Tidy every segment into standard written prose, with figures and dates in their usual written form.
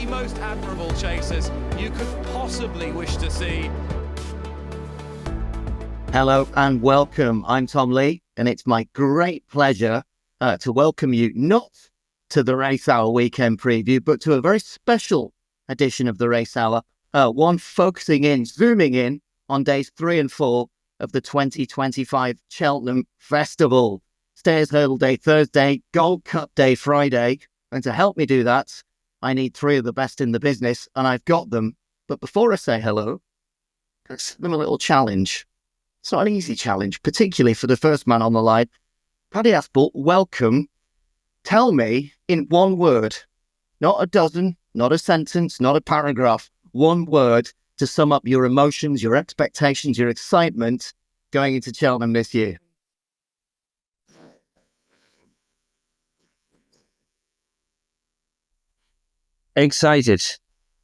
the most admirable chasers you could possibly wish to see. Hello and welcome. I'm Tom Lee, and it's my great pleasure to welcome you not to the Racehour weekend preview, but to a very special edition of the Racehour, one zooming in on days 3 and 4 of the 2025 Cheltenham Festival. Stayers Hurdle Day Thursday, Gold Cup Day Friday, and to help me do that, I need 3 of the best in the business, and I've got them. But before I say hello, let's give them a little challenge. It's not an easy challenge, particularly for the first man on the line. Paddy Aspell, welcome. Tell me in one word, not a dozen, not a sentence, not a paragraph, one word to sum up your emotions, your expectations, your excitement going into Cheltenham this year. Excited.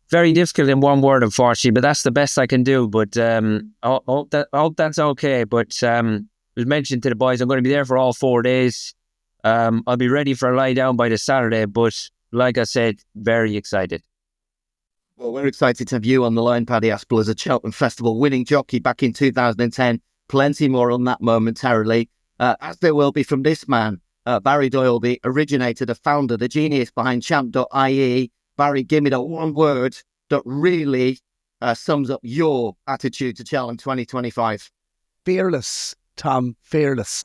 Very difficult in one word, unfortunately, but that's the best I can do. But I hope that's okay. But it was mentioned to the boys, I'm going to be there for all 4 days. I'll be ready for a lie down by the Saturday. But like I said, very excited. Well, we're excited to have you on the line, Paddy Aspell, as a Cheltenham Festival winning jockey back in 2010. Plenty more on that momentarily, as there will be from this man, Barry Doyle, the originator, the founder, the genius behind champ.ie. Barry, give me the one word that really sums up your attitude to Cheltenham 2025. Fearless, Tom, fearless.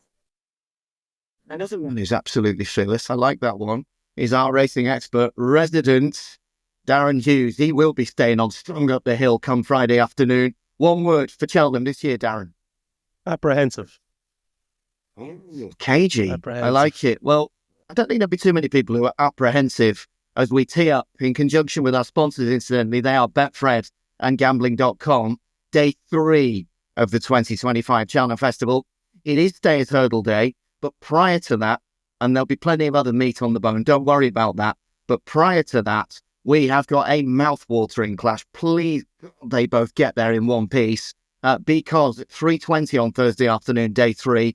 Another one who's absolutely fearless. I like that one. He's our racing expert, resident Darren Hughes. He will be staying on Strong Up the Hill come Friday afternoon. One word for Cheltenham this year, Darren. Apprehensive. Cagey. I like it. Well, I don't think there'll be too many people who are apprehensive as we tee up in conjunction with our sponsors, incidentally. They are Betfred and Gambling.com. Day 3 of the 2025 Cheltenham Festival. It is Stayers Hurdle Day, but prior to that, and there'll be plenty of other meat on the bone, don't worry about that, but prior to that, we have got a mouth-watering clash. Please, they both get there in one piece, because at 3:20 on Thursday afternoon, day 3,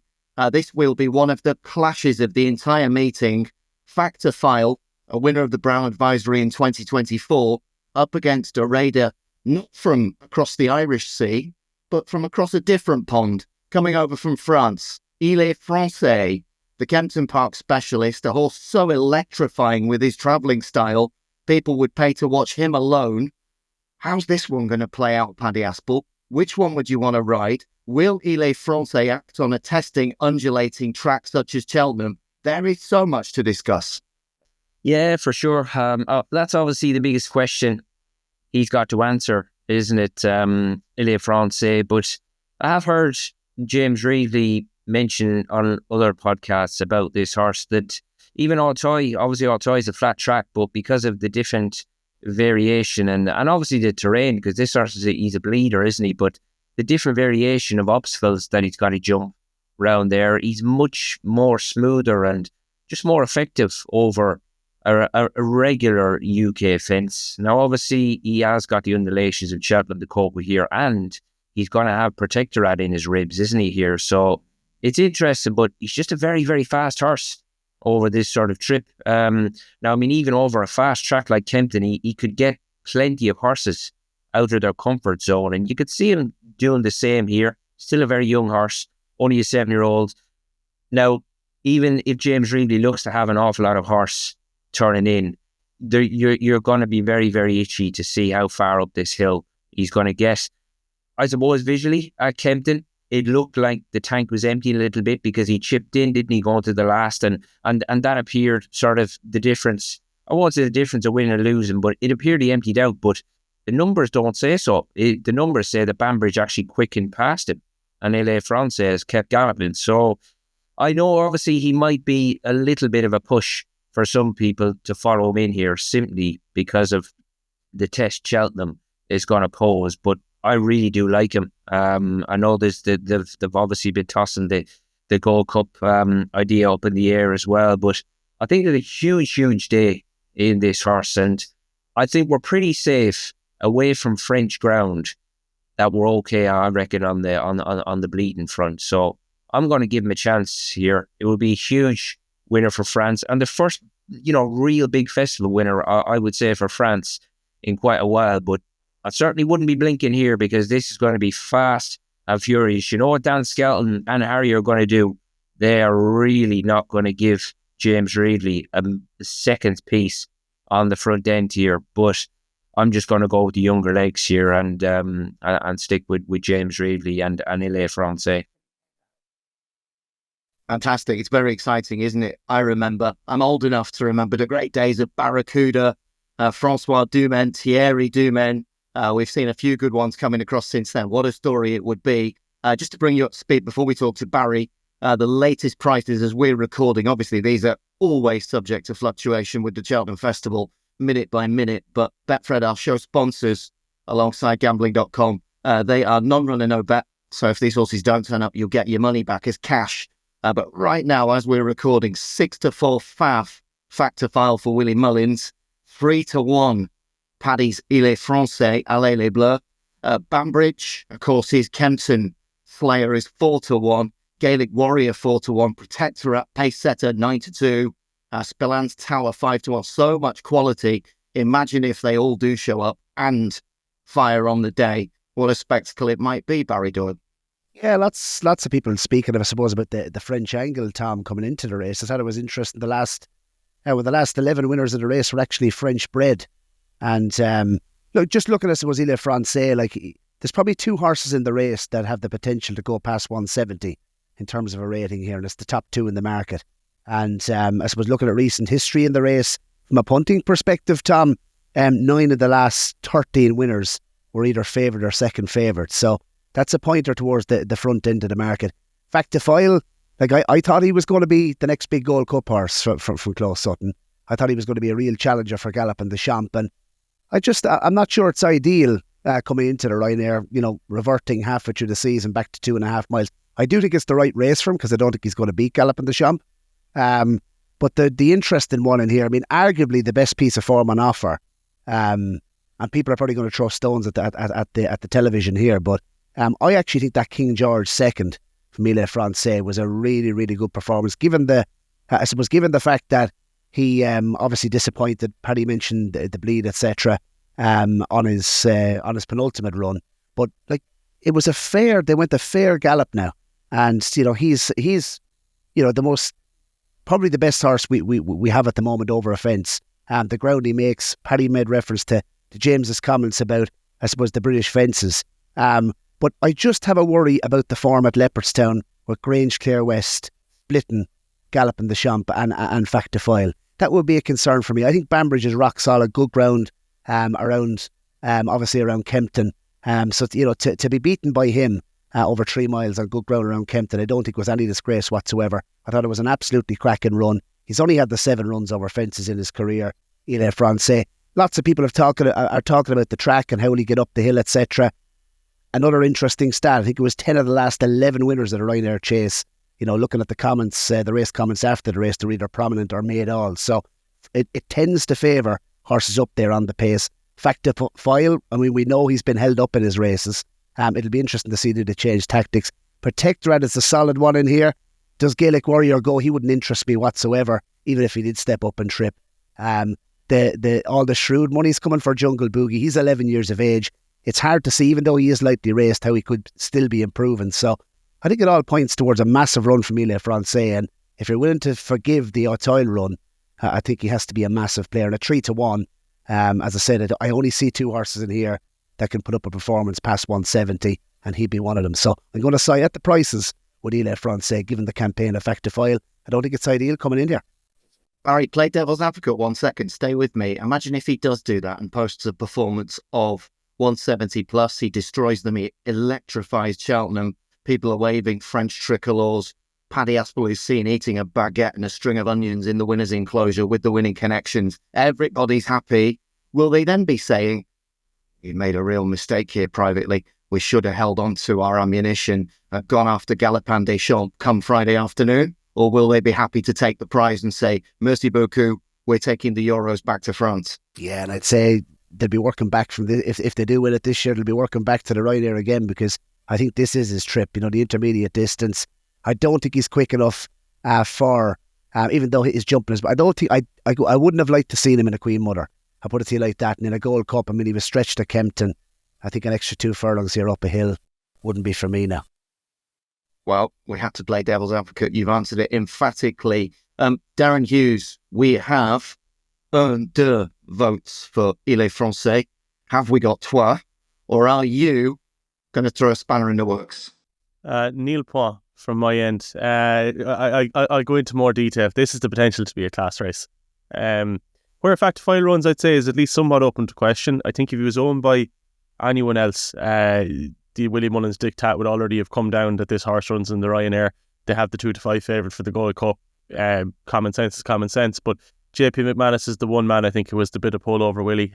this will be one of the clashes of the entire meeting. Factor File, a winner of the Brown Advisory in 2024, up against a raider not from across the Irish Sea, but from across a different pond, coming over from France. Il est Français, the Kempton Park specialist, a horse so electrifying with his travelling style, people would pay to watch him alone. How's this one going to play out, Paddy Aspell? Which one would you want to ride? Will Il est Français act on a testing, undulating track such as Cheltenham? There is so much to discuss. Yeah, for sure. That's obviously the biggest question he's got to answer, isn't it? Il est Français. But I have heard James Reevely mention on other podcasts about this horse that even Auteuil, obviously Auteuil is a flat track, but because of the different variation and obviously the terrain, because this horse he's a bleeder, isn't he? But the different variation of obstacles that he's got to jump around there, he's much more smoother and just more effective over a regular UK fence. Now, obviously, he has got the undulations of Cheltenham to cope with here, and he's going to have Protectorate in his ribs, isn't he, here? So it's interesting, but he's just a very, very fast horse over this sort of trip. Now, I mean, even over a fast track like Kempton, he could get plenty of horses out of their comfort zone, and you could see him doing the same here. Still a very young horse, only a 7-year-old. Now, even if James Reevely looks to have an awful lot of horse turning in, you're going to be very, very itchy to see how far up this hill he's going to get. I suppose visually at Kempton, it looked like the tank was empty a little bit because he chipped in, didn't he, going to the last, and that appeared sort of the difference. I won't say the difference of winning or losing, but it appeared he emptied out, but the numbers don't say so. The numbers say that Banbridge actually quickened past him, and Il est Français has kept galloping. So I know obviously he might be a little bit of a push for some people to follow him in here simply because of the test Cheltenham is going to pose, but I really do like him. I know they've obviously been tossing the Gold Cup idea up in the air as well, but I think there's a huge day in this horse, and I think we're pretty safe away from French ground. That we're okay, I reckon, on the bleeding front. So I'm going to give him a chance here. It will be a huge winner for France, and the first, real big festival winner, I would say, for France in quite a while. But I certainly wouldn't be blinking here, because this is going to be fast and furious. You know what Dan Skelton and Harry are going to do? They are really not going to give James Reedley a second piece on the front end here. But I'm just going to go with the younger legs here and stick with James Reedley and Ile Francais. Fantastic. It's very exciting, isn't it? I'm old enough to remember the great days of Barracuda, Francois Dumaine, Thierry Dumaine. We've seen a few good ones coming across since then. What a story it would be. Just to bring you up to speed before we talk to Barry, the latest prices as we're recording, obviously these are always subject to fluctuation with the Cheltenham Festival, minute by minute, but Betfred, our show sponsors, alongside Gambling.com, they are non-runner, no bet. So if these horses don't turn up, you'll get your money back as cash. But right now, as we're recording, 6-4 Fav, factor file for Willie Mullins, 3-1 Paddy's Il Francais, Allez les Bleus. Bambridge, of course, his Kempton Slayer is 4-1. Gaelic Warrior 4-1. Protectorate, Pace Setter 9-2. Spillan's Tower 5-1. So much quality. Imagine if they all do show up and fire on the day. What a spectacle it might be, Barry Doyle. Yeah, lots of people speaking, I suppose, about the French angle, Tom, coming into the race. I thought it was interesting. The last 11 winners of the race were actually French bred. And just looking at, I suppose, Il Francais, there's probably two horses in the race that have the potential to go past 170 in terms of a rating here, and it's the top two in the market. And I suppose looking at recent history in the race, from a punting perspective, Tom, 9 of the last 13 winners were either favoured or second favoured. So that's a pointer towards the front end of the market. Factifile, I thought he was going to be the next big Gold Cup horse from Close Sutton. I thought he was going to be a real challenger for Galloping the Champ, and I'm not sure it's ideal coming into the Ryanair, reverting halfway through the season back to 2.5 miles. I do think it's the right race for him, because I don't think he's going to beat Galloping the Champ. But the interesting one in here, arguably the best piece of form on offer, and people are probably going to throw stones at the television here, but I actually think that King George second from Il Francais was a really, really good performance, given the fact that he obviously disappointed. Paddy mentioned the bleed, etc. On his penultimate run, but it was they went a fair gallop now, and he's the most, probably the best horse we have at the moment over a fence. The ground he makes, Paddy made reference to James's comments about, I suppose, the British fences. But I just have a worry about the form at Leopardstown with Grange Clare West, Blitten, Galloping the Champ and Factifile. That would be a concern for me. I think Bambridge is rock solid, good ground around Kempton. So to be beaten by him over 3 miles on good ground around Kempton, I don't think was any disgrace whatsoever. I thought it was an absolutely cracking run. He's only had the 7 runs over fences in his career, Il Francais. Lots of people are talking about the track and how will he get up the hill, etc. Another interesting stat, I think it was 10 of the last 11 winners of the Ryanair Chase. Looking at the comments, the race comments after the race, they're either prominent or made all. So it tends to favour horses up there on the pace. Factifile, we know he's been held up in his races. It'll be interesting to see do they change tactics. Protectorate is a solid one in here. Does Gaelic Warrior go? He wouldn't interest me whatsoever, even if he did step up and trip. All the shrewd money's coming for Jungle Boogie. He's 11 years of age. It's hard to see, even though he is lightly raced, how he could still be improving. So I think it all points towards a massive run from Il Francais, and if you're willing to forgive the Auteuil run, I think he has to be a massive player. And a 3-1, as I said, I only see 2 horses in here that can put up a performance past 170, and he'd be one of them. So I'm going to side at the prices with Il Francais, given the campaign of Factifile. I don't think it's ideal coming in here. Barry, play devil's advocate 1 second. Stay with me. Imagine if he does do that and posts a performance of 170 plus. He destroys them. He electrifies Cheltenham. People are waving French tricolours. Paddy Aspell is seen eating a baguette and a string of onions in the winner's enclosure with the winning connections. Everybody's happy. Will they then be saying, "We made a real mistake here privately. We should have held on to our ammunition, gone after Galopin des Champs come Friday afternoon"? Or will they be happy to take the prize and say, "Merci beaucoup, we're taking the Euros back to France"? Yeah, and I'd say they'll be working back from if they do win it this year, they'll be working back to the Ryanair again, because I think this is his trip, the intermediate distance. I don't think he's quick enough for, even though his jumping is, I don't think, I wouldn't have liked to seen him in a Queen Mother. I put it to you like that. And in a Gold Cup, I mean, he was stretched to Kempton. I think an extra 2 furlongs here up a hill wouldn't be for me now. Well, we had to play devil's advocate. You've answered it emphatically. Darren Hughes, we have 2 votes for Il est Français. Have we got 3? Or are you going to throw a spanner in the works? Neil Point from my end. I'll go into more detail. This is the potential to be a class race. Where fact file runs, I'd say, is at least somewhat open to question. I think if he was owned by anyone else, the Willie Mullins diktat would already have come down that this horse runs in the Ryanair. They have the 2-5 favourite for the Gold Cup. Common sense is common sense, but JP McManus is the one man I think who was the bit of pull over Willie.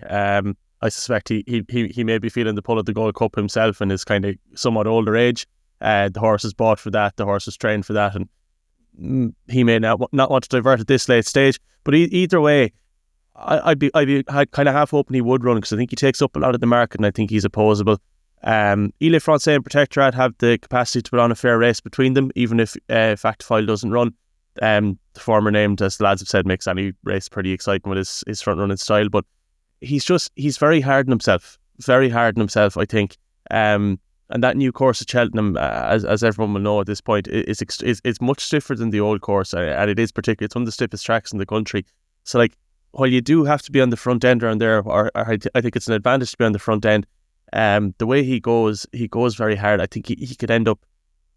I suspect he may be feeling the pull of the Gold Cup himself in his kind of somewhat older age. The horse is bought for that, the horse is trained for that, and he may not want to divert at this late stage. But either way, I'd be kind of half hoping he would run, because I think he takes up a lot of the market and I think he's opposable. Il est Français and Protectorat have the capacity to put on a fair race between them, even if Factifile doesn't run. The former named, as the lads have said, makes any race pretty exciting with his front running style, but he's very hard on himself, I think. And that new course at Cheltenham, as everyone will know at this point, is much stiffer than the old course, and it is particularly, it's one of the stiffest tracks in the country. So, like, while you do have to be on the front end around there, or I think it's an advantage to be on the front end, the way he goes very hard. I think he could end up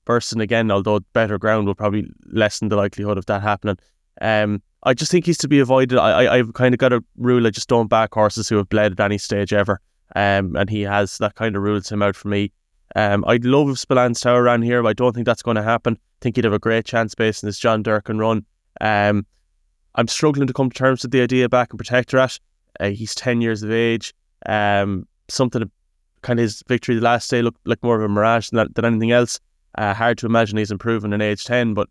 bursting again, although better ground will probably lessen the likelihood of that happening. I just think he's to be avoided. I've kind of got a rule: I just don't back horses who have bled at any stage ever. And he has that kind of rules him out for me. I'd love if Spillane Tower ran here, but I don't think that's going to happen. I think he'd have a great chance based on this John Durkin run. I'm struggling to come to terms with the idea back in Protectorat. He's 10 years of age. Something kind of his victory the last day looked like more of a mirage than anything else. Hard to imagine he's improving in age 10, but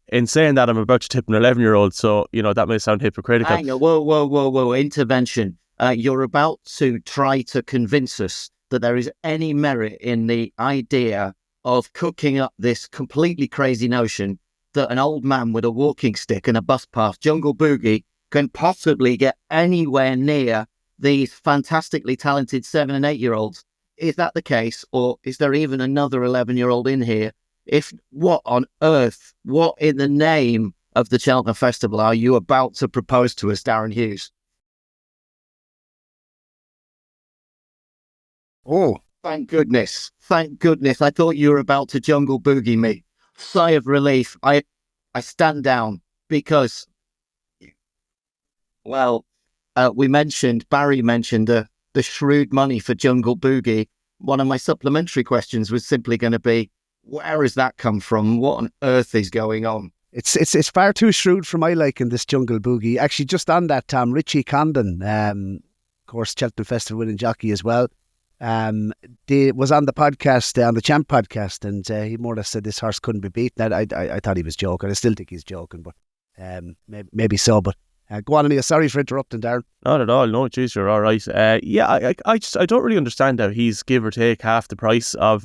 in saying that, I'm about to tip an 11-year-old, so that may sound hypocritical. Hang on, whoa, intervention. You're about to try to convince us that there is any merit in the idea of cooking up this completely crazy notion that an old man with a walking stick and a bus pass, Jungle Boogie, can possibly get anywhere near these fantastically talented 7 and 8-year-olds. Is that the case, or is there even another 11-year-old in here? If what on earth, what in the name of the Cheltenham Festival are you about to propose to us, Darren Hughes? Oh, thank goodness. I thought you were about to Jungle Boogie me. Sigh of relief. I stand down because, well, Barry mentioned the shrewd money for Jungle Boogie. One of my supplementary questions was simply going to be, where has that come from? What on earth is going on? It's far too shrewd for my liking, this Jungle Boogie. Actually, just on that, Tom, Richie Condon, of course, Cheltenham Festival winning jockey as well, was on the podcast, on the Champ podcast, and he more or less said this horse couldn't be beaten. I thought he was joking. I still think he's joking, but maybe so. But go on, anyway. Sorry for interrupting, Darren. Not at all. No, geez, you're all right. I don't really understand how he's give or take half the price of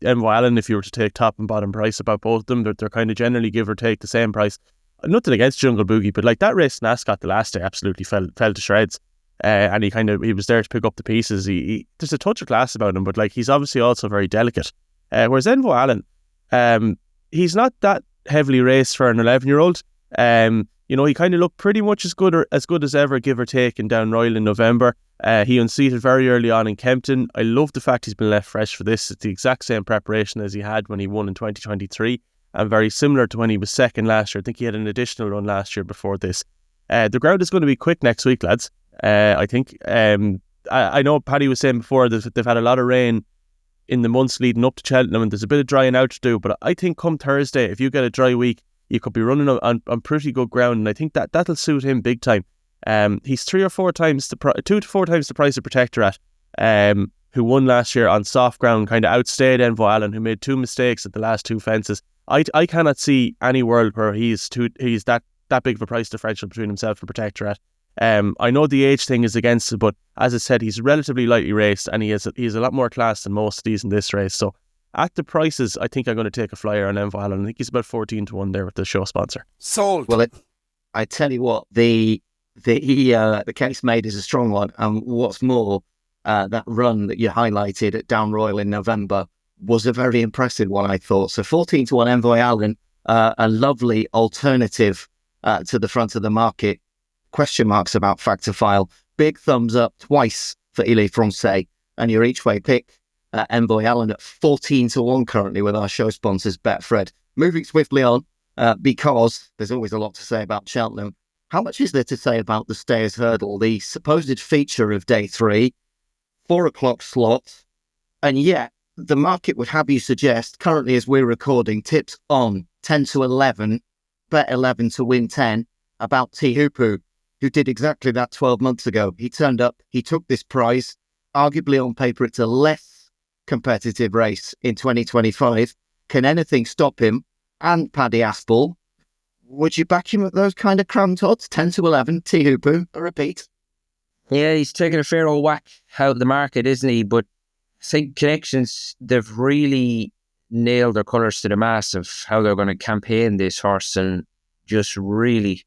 Envo Allen if you were to take top and bottom price about both of them. They're kind of generally give or take the same price. Nothing against Jungle Boogie, but like that race in Ascot the last day absolutely fell to shreds. And he was there to pick up the pieces. There's a touch of class about him, but like he's obviously also very delicate. Whereas Envo Allen, he's not that heavily raced for an 11-year-old. He kind of looked pretty much as good as ever, give or take, in Down Royal in November. He unseated very early on in Kempton. I love the fact he's been left fresh for this. It's the exact same preparation as he had when he won in 2023, and very similar to when he was second last year. I think he had an additional run last year before this. The ground is going to be quick next week, lads. I think. I know Paddy was saying before that they've had a lot of rain in the months leading up to Cheltenham, and there's a bit of drying out to do. But I think come Thursday, if you get a dry week, you could be running on pretty good ground, and I think that'll suit him big time. He's 2 to 4 times the price of Protectorat, who won last year on soft ground, kind of outstayed Envo Allen, who made 2 mistakes at the last 2 fences. I cannot see any world where he's that big of a price differential between himself and Protectorat. I know the age thing is against it, but as I said, he's relatively lightly raced, and he has a lot more class than most of these in this race. So at the prices, I think I'm going to take a flyer on Envo Allen. I think he's about 14 to 1 there with the show sponsor. Sold. Well, I tell you what, the the case made is a strong one. And what's more, that run that you highlighted at Down Royal in November was a very impressive one, I thought. So 14-1 Envoy Allen, a lovely alternative to the front of the market. Question marks about Factor File. Big thumbs up twice for Ile Francais, and your each way pick, Envoy Allen at 14-1 currently with our show sponsors Betfred. Moving swiftly on, because there's always a lot to say about Cheltenham. How much is there to say about the Stayers Hurdle, the supposed feature of day 3, 4 o'clock slot, and yet the market would have you suggest, currently as we're recording, tips on 10-11, bet 11 to win 10, about Tihupu, who did exactly that 12 months ago. He turned up, he took this prize. Arguably on paper, it's a less competitive race in 2025. Can anything stop him? And Paddy Aspell, would you back him at those kind of cramped odds? 10-11, Tihupu, a repeat. Yeah, he's taking a fair old whack out of the market, isn't he? But I think Connections, they've really nailed their colours to the mast of how they're going to campaign this horse and just really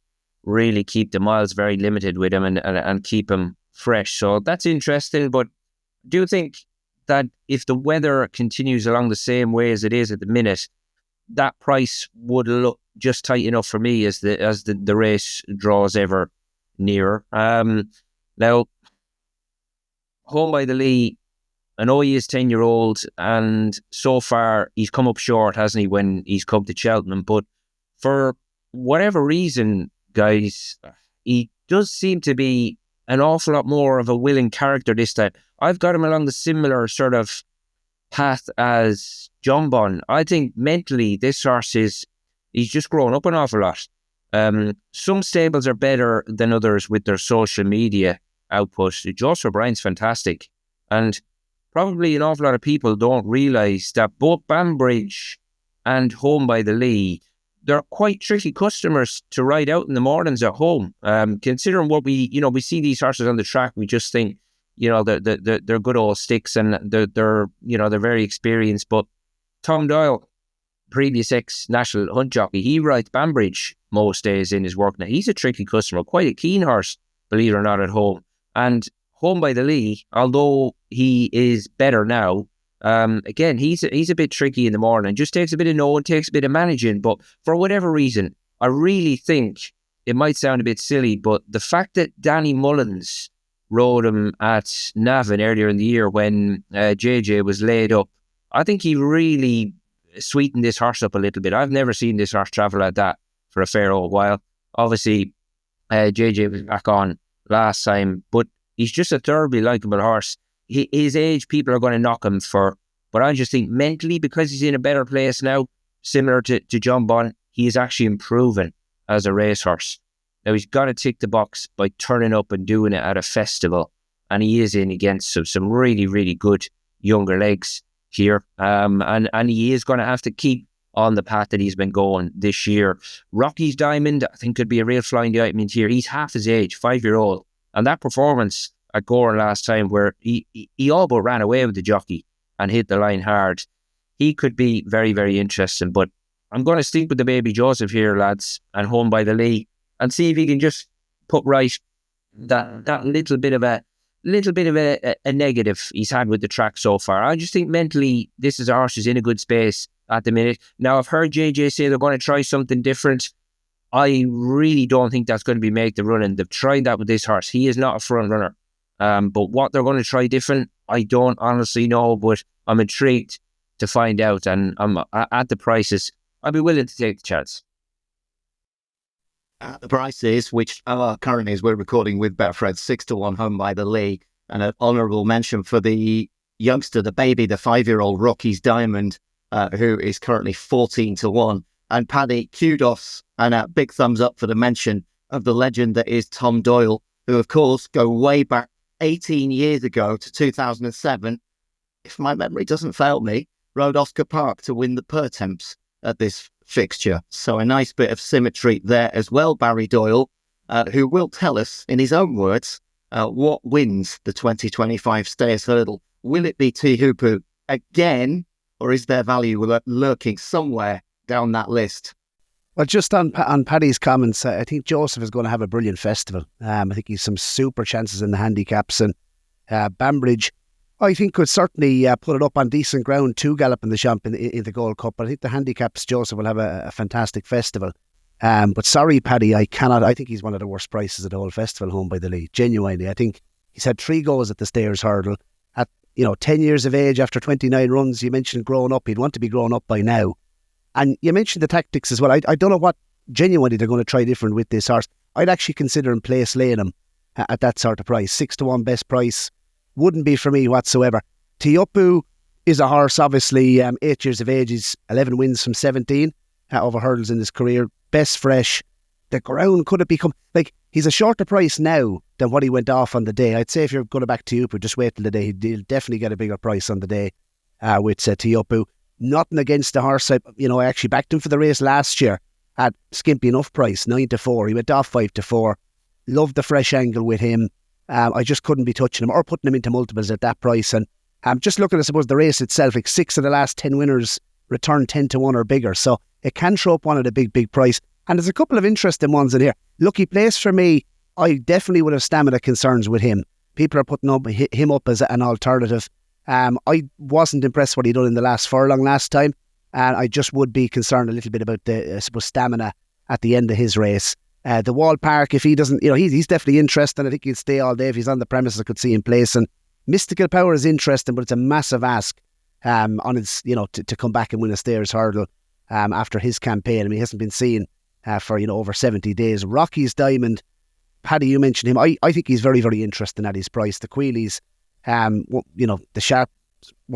keep the miles very limited with him and keep him fresh. So that's interesting, but I do think that if the weather continues along the same way as it is at the minute, that price would look just tight enough for me as the race draws ever nearer. Now, Home by the Lee, I know he is 10-year-old, and so far he's come up short, hasn't he, when he's come to Cheltenham, but for whatever reason, guys, he does seem to be an awful lot more of a willing character this time. I've got him along the similar sort of path as John Bon. I think mentally this horse he's just grown up an awful lot. Some stables are better than others with their social media output. Joseph O'Brien's fantastic, and probably an awful lot of people don't realise that both Banbridge and Home by the Lee, they're quite tricky customers to ride out in the mornings at home. Considering what we see these horses on the track, we just think, they're good old sticks and they're very experienced. But Tom Doyle, previous ex-national hunt jockey, he rides Banbridge most days in his work. Now, he's a tricky customer, quite a keen horse, believe it or not, at home. And Home by the Lee, although he is better now, again, he's a bit tricky in the morning. Just takes a bit of knowing, takes a bit of managing. But for whatever reason, I really think it might sound a bit silly, but the fact that Danny Mullins rode him at Navan earlier in the year when JJ was laid up, I think he really sweetened this horse up a little bit. I've never seen this horse travel like that for a fair old while. Obviously, JJ was back on last time, but he's just a thoroughly likeable horse. His age, people are going to knock him for, but I just think mentally, because he's in a better place now, similar to John Bon, he is actually improving as a racehorse. Now, he's got to tick the box by turning up and doing it at a festival, and he is in against some really, really good younger legs here, and he is going to have to keep on the path that he's been going this year. Rocky's Diamond, I think, could be a real flying ointment here. He's half his age, 5-year-old, and that performance at Gore last time where he all but ran away with the jockey and hit the line hard, he could be very, very interesting. But I'm going to stick with the baby Joseph here, lads, and Home by the Lee, and see if he can just put right that little bit of a negative he's had with the track so far. I just think mentally this is a horse who's in a good space at the minute. Now, I've heard JJ say they're going to try something different. I really don't think that's going to be make the running. They've tried that with this horse. He is not a front runner. But what they're going to try different, I don't honestly know, but I'm intrigued to find out, and I'm at the prices, I'd be willing to take the chance. At the prices, which are currently, as we're recording with Betfred, 6-1 Home by the Lee, and an honourable mention for the youngster, the baby, the 5-year-old Rocky's Diamond, who is currently 14-1. And Paddy, kudos and a big thumbs up for the mention of the legend that is Tom Doyle, who, of course, go way back 18 years ago to 2007. If my memory doesn't fail me, rode Oscar Park to win the Pertemps at this fixture. So a nice bit of symmetry there as well. Barry Doyle, who will tell us in his own words what wins the 2025 Stayers Hurdle. Will it be Tihupu again, or is there value lurking somewhere down that list? Well, just on Paddy's comments, I think Joseph is going to have a brilliant festival. I think he's some super chances in the handicaps, and Banbridge, I think, could certainly put it up on decent ground to gallop in the Champ in the Gold Cup. But I think the handicaps, Joseph will have a fantastic festival. But sorry, Paddy, I cannot. I think he's one of the worst prices of the whole festival, home by the Lee. Genuinely, I think he's had 3 goes at the Stayers Hurdle. At 10 years of age after 29 runs, you mentioned growing up. He'd want to be grown up by now. And you mentioned the tactics as well. I don't know what genuinely they're going to try different with this horse. I'd actually consider him place laying him at that sort of price. 6-1 best price wouldn't be for me whatsoever. Teahupoo is a horse, obviously, 8 years of age. He's 11 wins from 17 over hurdles in his career. Best fresh. The ground could have become, he's a shorter price now than what he went off on the day. I'd say if you're going back to Teahupoo, just wait till the day. He'll definitely get a bigger price on the day with Teahupoo. Nothing against the horse. I actually backed him for the race last year at skimpy enough price, 9-4. He went off 5-4. Loved the fresh angle with him. I just couldn't be touching him or putting him into multiples at that price. And just looking at, I suppose, the race itself, 6 of the last 10 winners return 10-1 or bigger. So it can throw up one at a big price. And there's a couple of interesting ones in here. Lucky Place for me, I definitely would have stamina concerns with him. People are putting him up as an alternative. I wasn't impressed what he done in the last furlong last time, and I just would be concerned a little bit about the stamina at the end of his race. The Wall Park, if he doesn't, he's definitely interesting. I think he'll stay all day if he's on the premises. I could see him placing. Mystical Power is interesting, but it's a massive ask on his, to come back and win a Stayers Hurdle after his campaign. I mean, he hasn't been seen for over 70 days. Rocky's Diamond, Paddy, you mentioned him. I think he's very, very interesting at his price. The Queelies, one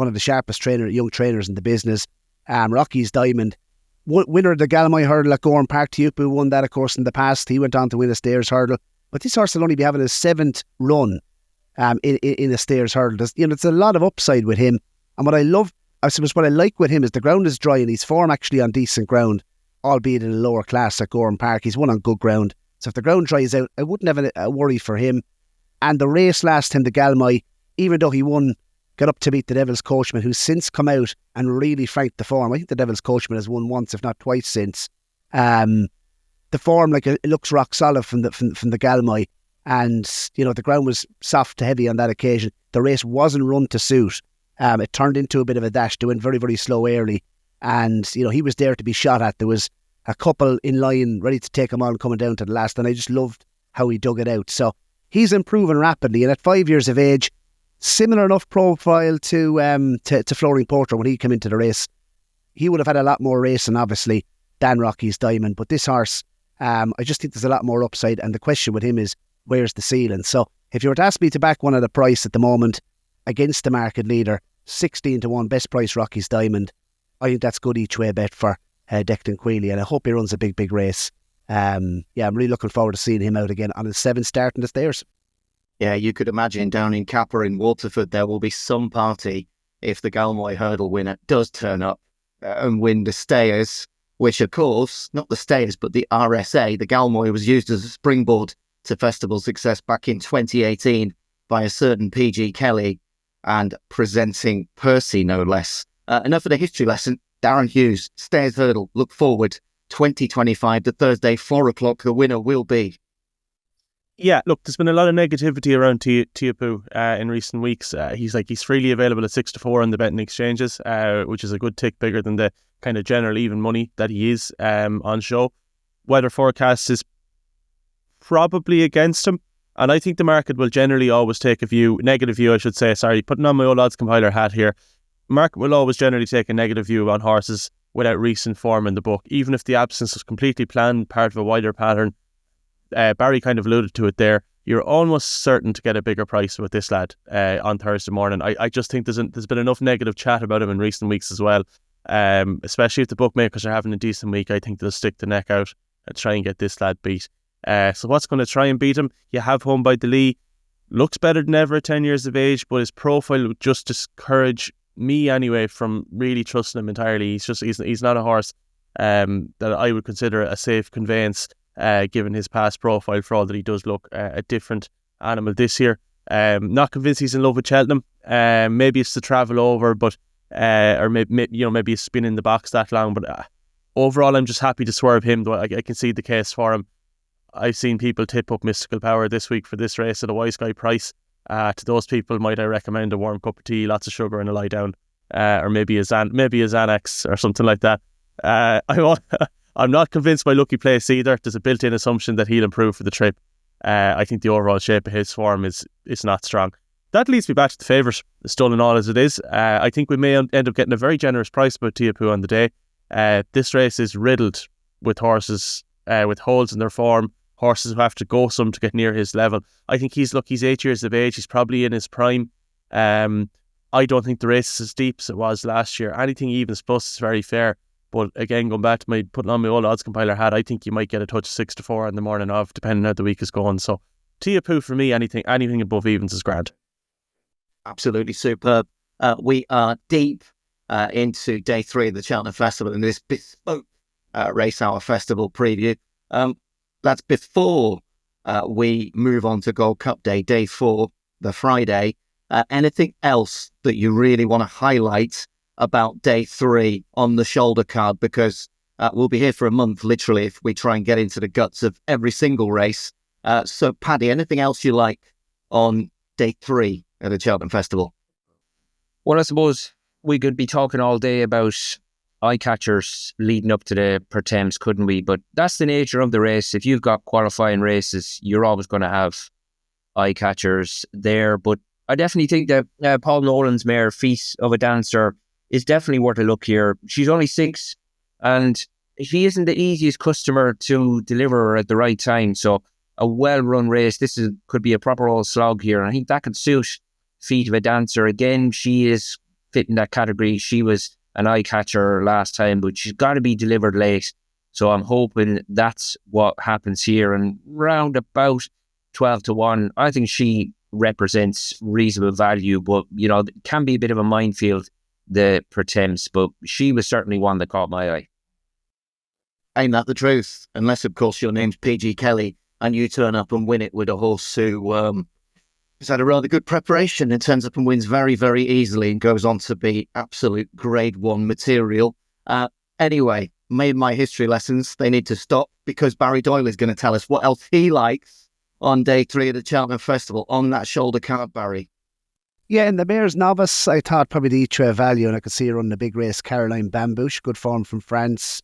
of the sharpest young trainers in the business. Rocky's Diamond, winner of the Galmoy Hurdle at Gorham Park. Teahupoo won that, of course, in the past. He went on to win a Stayers Hurdle, but this horse will only be having his 7th run in a Stayers Hurdle. There's a lot of upside with him, and what I like with him is the ground is dry and he's form actually on decent ground, albeit in a lower class at Gorham Park. He's won on good ground, so if the ground dries out, I wouldn't have a worry for him. And the race last time, the Galmoy, even though he won, got up to beat the Devil's Coachman, who's since come out and really franked the form. I think the Devil's Coachman has won once, if not twice, since. The form, it looks rock solid from the Galmoy, and the ground was soft to heavy on that occasion. The race wasn't run to suit. It turned into a bit of a dash. They went very, very slow early, and he was there to be shot at. There was a couple in line ready to take him on coming down to the last, and I just loved how he dug it out. So he's improving rapidly, and at 5 years of age, similar enough profile to Flooring Porter when he came into the race. He would have had a lot more racing, obviously, than Rocky's Diamond. But this horse, I just think there's a lot more upside. And the question with him is, where's the ceiling? So if you were to ask me to back one at a price at the moment against the market leader, 16-1 best price Rocky's Diamond, I think that's good each way bet for Declan Queally. And I hope he runs a big race. I'm really looking forward to seeing him out again on his 7th start in the Stayers. Yeah, you could imagine down in Capper in Waterford there will be some party if the Galmoy Hurdle winner does turn up and win the Stayers, which of course, not the Stayers but the RSA, the Galmoy was used as a springboard to festival success back in 2018 by a certain PG Kelly and presenting Percy no less. Enough of the history lesson. Darren Hughes, Stayers Hurdle, look forward, 2025 to Thursday, 4 o'clock, the winner will be. Yeah, look, there's been a lot of negativity around Teahupoo in recent weeks. He's freely available at 6-4 on the betting exchanges, which is a good tick bigger than the kind of general even money that he is on show. Weather forecast is probably against him, and I think the market will generally always take negative view, putting on my old odds compiler hat here. Market will always generally take a negative view on horses without recent form in the book, even if the absence is completely planned, part of a wider pattern. Barry kind of alluded to it there. You're almost certain to get a bigger price with this lad on Thursday morning. I just think there's been enough negative chat about him in recent weeks as well. Especially if the bookmakers are having a decent week, I think they'll stick the neck out and try and get this lad beat. So what's going to try and beat him? You have Home by the Lee. Looks better than ever at 10 years of age, but his profile would just discourage me anyway from really trusting him entirely. He's not a horse that I would consider a safe conveyance. Given his past profile, for all that he does look a different animal this year. Not convinced he's in love with Cheltenham. Maybe it's the travel over, but or maybe it's been in the box that long. But overall, I'm just happy to swerve him, though I can see the case for him. I've seen people tip up Mystical Power this week for this race at a wise guy price. To those people, might I recommend a warm cup of tea, lots of sugar and a lie down, or maybe a Xanax or something like that. I'm not convinced by Lucky Place either. There's a built-in assumption that he'll improve for the trip. I think the overall shape of his form is not strong. That leads me back to the favourite, Stolen All as it is. I think we may end up getting a very generous price about Tiapu on the day. This race is riddled with horses with holes in their form, horses who have to go some to get near his level. I think he's 8 years of age. He's probably in his prime. I don't think the race is as deep as it was last year. Anything evens plus is very fair. But again, going back to putting on my old odds compiler hat, I think you might get a touch 6-4 in the morning of, depending on how the week is going. So Tiapu for me, anything above evens is grand. Absolutely superb. We are deep into day 3 of the Cheltenham Festival and this bespoke Racehour Festival preview. That's before we move on to Gold Cup day 4, the Friday. Anything else that you really want to highlight about day 3 on the shoulder card? Because we'll be here for a month, literally, if we try and get into the guts of every single race. So, Paddy, anything else you like on day 3 at the Cheltenham Festival? Well, I suppose we could be talking all day about eye catchers leading up to the Per Thames, couldn't we? But that's the nature of the race. If you've got qualifying races, you're always going to have eye catchers there. But I definitely think that Paul Nolan's mare, Feast of a Dancer, is definitely worth a look here. She's only 6, and she isn't the easiest customer to deliver at the right time. So a well-run race, could be a proper old slog here. And I think that could suit Feet of a Dancer. Again, she is fitting that category. She was an eye catcher last time, but she's got to be delivered late. So I'm hoping that's what happens here. And round about 12-1, I think she represents reasonable value, but it can be a bit of a minefield, the Per Thames, but she was certainly one that caught my eye. Ain't that the truth? Unless, of course, your name's PG Kelly and you turn up and win it with a horse who has had a rather good preparation and turns up and wins very, very easily and goes on to be absolute grade 1 material. Anyway, made my history lessons. They need to stop because Barry Doyle is going to tell us what else he likes on day 3 of the Cheltenham Festival on that shoulder card, Barry. Yeah, in the Mare's Novice, I thought probably the each-way value, and I could see her on the big race, Caroline Bambouche, good form from France.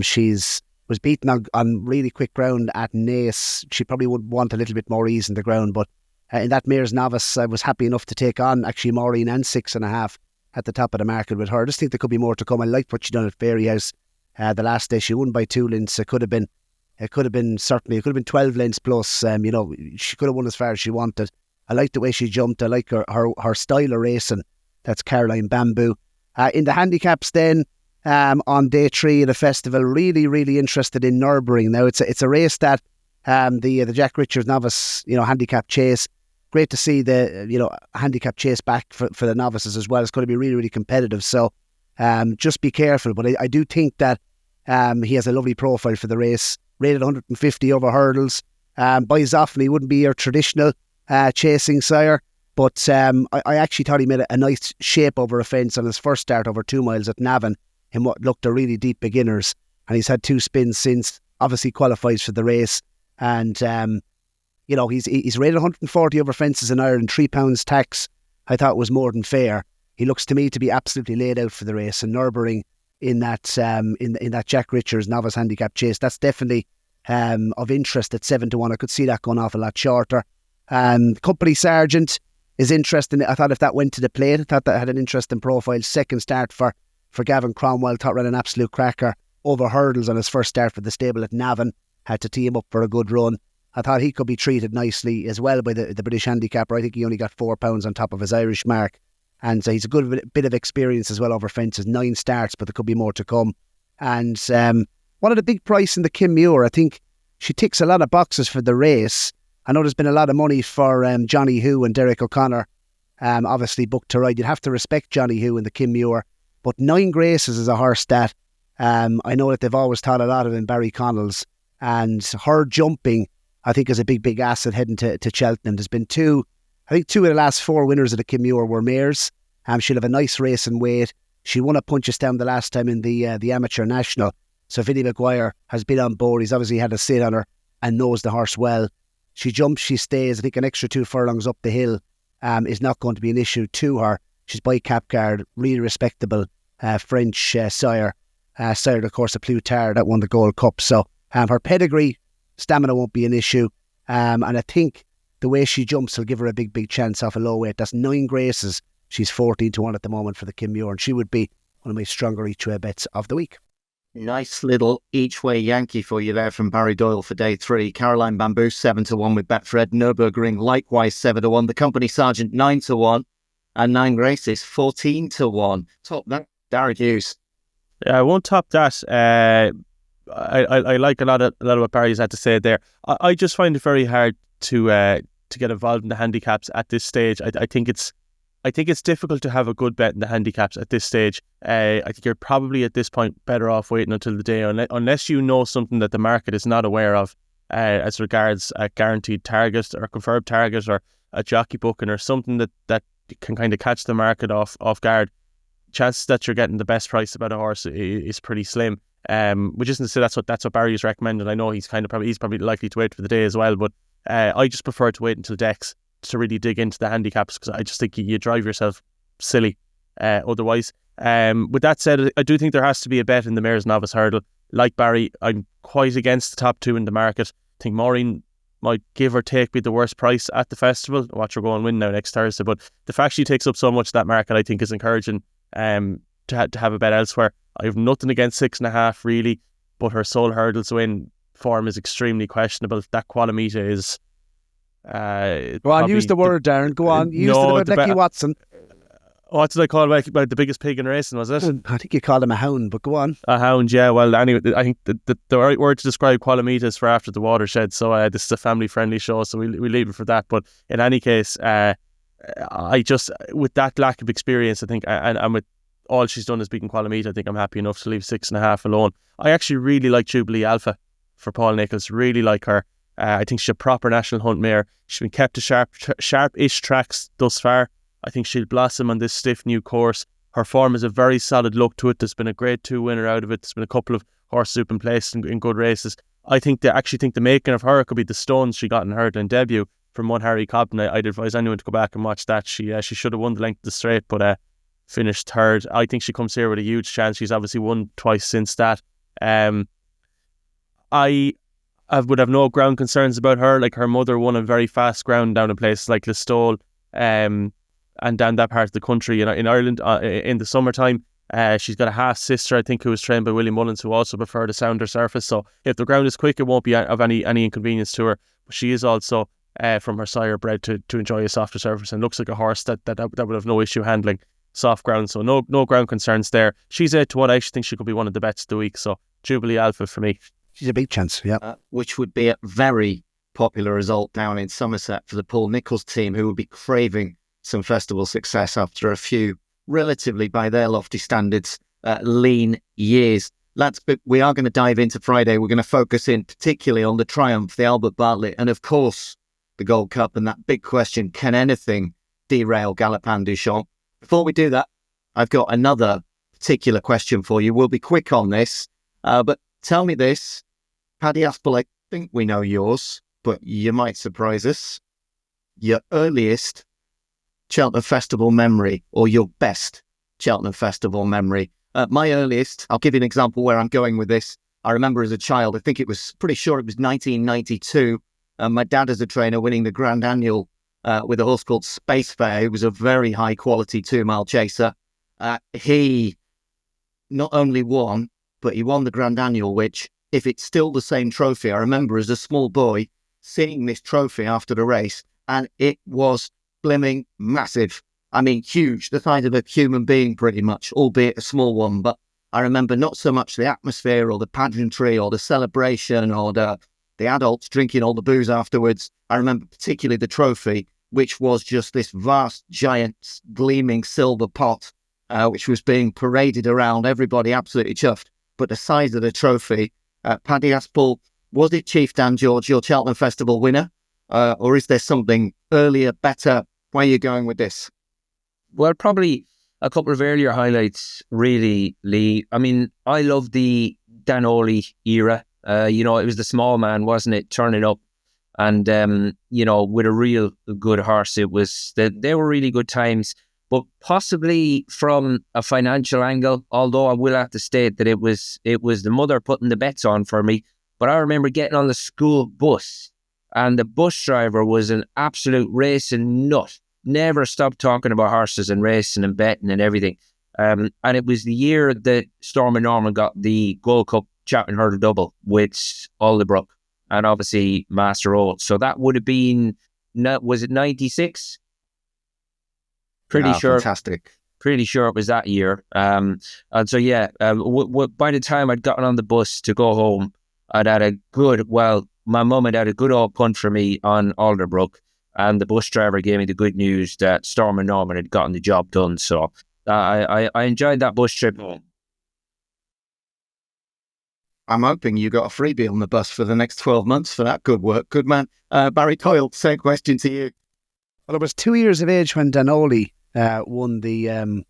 She's was beaten on really quick ground at Naas. She probably would want a little bit more ease in the ground, but in that Mare's Novice, I was happy enough to take on actually Maureen and 6.5 at the top of the market with her. I just think there could be more to come. I liked what she done at Fairyhouse the last day. She won by 2 lengths. It could have been 12 lengths plus. She could have won as far as she wanted. I like the way she jumped. I like her style of racing. That's Caroline Bamboo. In the handicaps then, on day 3 of the festival, really, really interested in Nürburgring. Now, it's a race that the Jack Richards Novice, handicap chase. Great to see the, handicap chase back for the novices as well. It's going to be really, really competitive. So just be careful. But I do think that he has a lovely profile for the race. Rated 150 over hurdles. Buys often, he wouldn't be your traditional chasing sire. But I actually thought he made a nice shape over a fence on his first start over 2 miles at Navan in what looked a really deep beginners. And he's had 2 spins since, obviously qualifies for the race. And, he's rated 140 over fences in Ireland, £3 tax. I thought was more than fair. He looks to me to be absolutely laid out for the race. And Nürburgring in that in that Jack Richards novice handicap chase, that's definitely of interest at 7-1. I could see that going off a lot shorter. Company Sergeant is interesting. I thought if that went to the plate, I thought that had an interesting profile. Second start for Gavin Cromwell, thought ran an absolute cracker over hurdles on his first start for the stable at Navan. Had to tee him up for a good run. I thought he could be treated nicely as well by the British handicapper. I think he only got £4 on top of his Irish mark. And so he's a good bit of experience as well over fences. 9 starts, but there could be more to come. And one of the big price in the Kim Muir, I think she ticks a lot of boxes for the race. I know there's been a lot of money for Johnny Hu and Derek O'Connor, obviously booked to ride. You'd have to respect Johnny Hu and the Kim Muir. But 9 Graces is a horse that I know that they've always thought a lot of in Barry Connell's. And her jumping, I think, is a big, big asset heading to Cheltenham. There's been 2 of the last 4 winners of the Kim Muir were mares. She'll have a nice race and weight. She won a Punchestown the last time in the Amateur National. So Vinnie Maguire has been on board. He's obviously had a sit on her and knows the horse well. She jumps, she stays. I think an extra 2 furlongs up the hill is not going to be an issue to her. She's by Capguard, really respectable French sire. Sired, of course, a Plutard that won the Gold Cup. So her pedigree, stamina won't be an issue. And I think the way she jumps will give her a big chance off a low weight. That's 9 Graces. She's 14-1 at the moment for the Kim Muir, and she would be one of my stronger each-way bets of the week. Nice little each-way Yankee for you there from Barry Doyle for day 3. Caroline Bamboo 7-1 with Betfred. Nürburgring likewise 7-1. The Company Sergeant 9-1, and 9 Graces 14-1. Top that, Darren Hughes. Yeah, I won't top that. I like a lot of what Barry's had to say there. I just find it very hard to get involved in the handicaps at this stage. I think it's difficult to have a good bet in the handicaps at this stage. I think you're probably at this point better off waiting until the day, unless you know something that the market is not aware of as regards a guaranteed target or confirmed target or a jockey booking or something that can kind of catch the market off guard. Chances that you're getting the best price about a horse is pretty slim. Which isn't to say that's what Barry's recommended. I know he's probably likely to wait for the day as well, but I just prefer to wait until decks to really dig into the handicaps, because I just think you drive yourself silly otherwise. With that said, I do think there has to be a bet in the Mayor's Novice Hurdle. Like Barry, I'm quite against the top 2 in the market. I think Maureen might give or take be the worst price at the festival. Watch her go and win now next Thursday, but the fact she takes up so much of that market, I think, is encouraging to have a bet elsewhere. I have nothing against 6.5 really, but her sole hurdles win form is extremely questionable. That Qualamita is go on, use the word, Darren. Go on, use it about Lecky Watson. What did I call it? About the biggest pig in racing, was it? I think you called him a hound, but go on. A hound, yeah. Well, anyway, I think the right word to describe Qualamita is for after the watershed. So this is a family-friendly show, so we leave it for that. But in any case, I just, with that lack of experience, I think, and with all she's done is beating Qualamita, I think I'm happy enough to leave 6.5 alone. I actually really like Jubilee Alpha for Paul Nicholls. Really like her. I think she's a proper national hunt mare. She's been kept to sharp-ish tracks thus far. I think she'll blossom on this stiff new course. Her form has a very solid look to it. There's been a Grade 2 winner out of it. There's been a couple of horses who've been placed in good races. I think the making of her could be the stones she got in her hurdling debut from one Harry Cobden. I'd advise anyone to go back and watch that. She should have won the length of the straight, but finished third. I think she comes here with a huge chance. She's obviously won twice since that. I would have no ground concerns about her. Like, her mother won on very fast ground down in places like Listowel, and down that part of the country. In Ireland, in the summertime, she's got a half sister, I think, who was trained by Willie Mullins, who also preferred a sounder surface. So if the ground is quick, it won't be of any inconvenience to her. But she is also from her sire bred to enjoy a softer surface, and looks like a horse that would have no issue handling soft ground. So no ground concerns there. She's 8-1. I actually think she could be one of the bets of the week. So Jubilee Alpha for me. She's a big chance, yeah. Which would be a very popular result down in Somerset for the Paul Nicholls team, who would be craving some festival success after a few relatively, by their lofty standards, lean years. Lads, but we are going to dive into Friday. We're going to focus in particularly on the Triumph, the Albert Bartlett, and of course the Gold Cup, and that big question, can anything derail Galopin du Champ? Before we do that, I've got another particular question for you. We'll be quick on this, but tell me this. Paddy Aspell, I think we know yours, but you might surprise us. Your earliest Cheltenham Festival memory, or your best Cheltenham Festival memory. My earliest, I'll give you an example where I'm going with this. I remember as a child, I think it was 1992, my dad as a trainer winning the Grand Annual with a horse called Space Fair. It was a very high quality 2-mile chaser. He not only won, but he won the Grand Annual, which, if it's still the same trophy, I remember as a small boy seeing this trophy after the race, and it was blimming massive. I mean, huge, the size of a human being pretty much, albeit a small one. But I remember not so much the atmosphere or the pageantry or the celebration or the adults drinking all the booze afterwards. I remember particularly the trophy, which was just this vast, giant, gleaming silver pot, which was being paraded around, everybody absolutely chuffed. But the size of the trophy, Paddy Aspell, was it Chief Dan George, your Cheltenham Festival winner? Or is there something earlier, better? Where are you going with this? Well, probably a couple of earlier highlights, really, Lee. I mean, I love the Danoli era. It was the small man, wasn't it, turning up and, with a real good horse. They were really good times. But possibly from a financial angle, although I will have to state that it was the mother putting the bets on for me. But I remember getting on the school bus, and the bus driver was an absolute racing nut. Never stopped talking about horses and racing and betting and everything. And it was the year that Storm and Norman got the Gold Cup Cheltenham Hurdle Double with Aldebrook and obviously Master Oates. So that would have been, was it 96? Pretty sure. Fantastic. Pretty sure it was that year. And so, by the time I'd gotten on the bus to go home, I'd had my mum had a good old punt for me on Alderbrook, and the bus driver gave me the good news that Storm and Norman had gotten the job done. So I enjoyed that bus trip home. I'm hoping you got a freebie on the bus for the next 12 months for that good work. Good man. Barry Doyle, same question to you. Well, I was 2 years of age when Danoli won the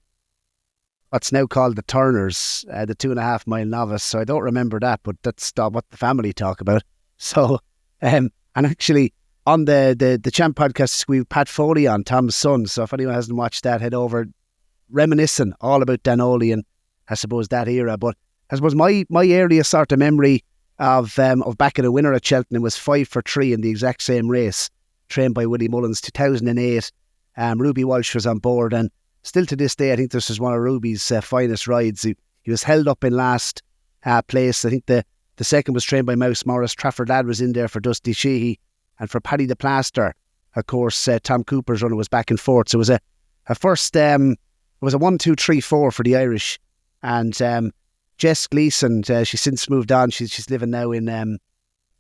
what's now called the Turners, the 2.5 mile novice. So I don't remember that, but that's what the family talk about. So, and actually on the Champ podcast, we have Pat Foley on, Tom's son. So if anyone hasn't watched that, head over, reminiscing all about Danoli and I suppose that era. But I suppose my earliest sort of memory of backing a winner at Cheltenham was 5 for 3 in the exact same race, trained by Willie Mullins, 2008. Ruby Walsh was on board, and still to this day, I think this was one of Ruby's finest rides. He was held up in last place. I think the second was trained by Mouse Morris. Trafford Ladd was in there for Dusty Sheehy, and for Paddy the Plaster, of course, Tom Cooper's runner was back and forth. So it was a first, it was a 1, 2, 3, 4 for the Irish, and Jess Gleeson, she's since moved on. She's living now in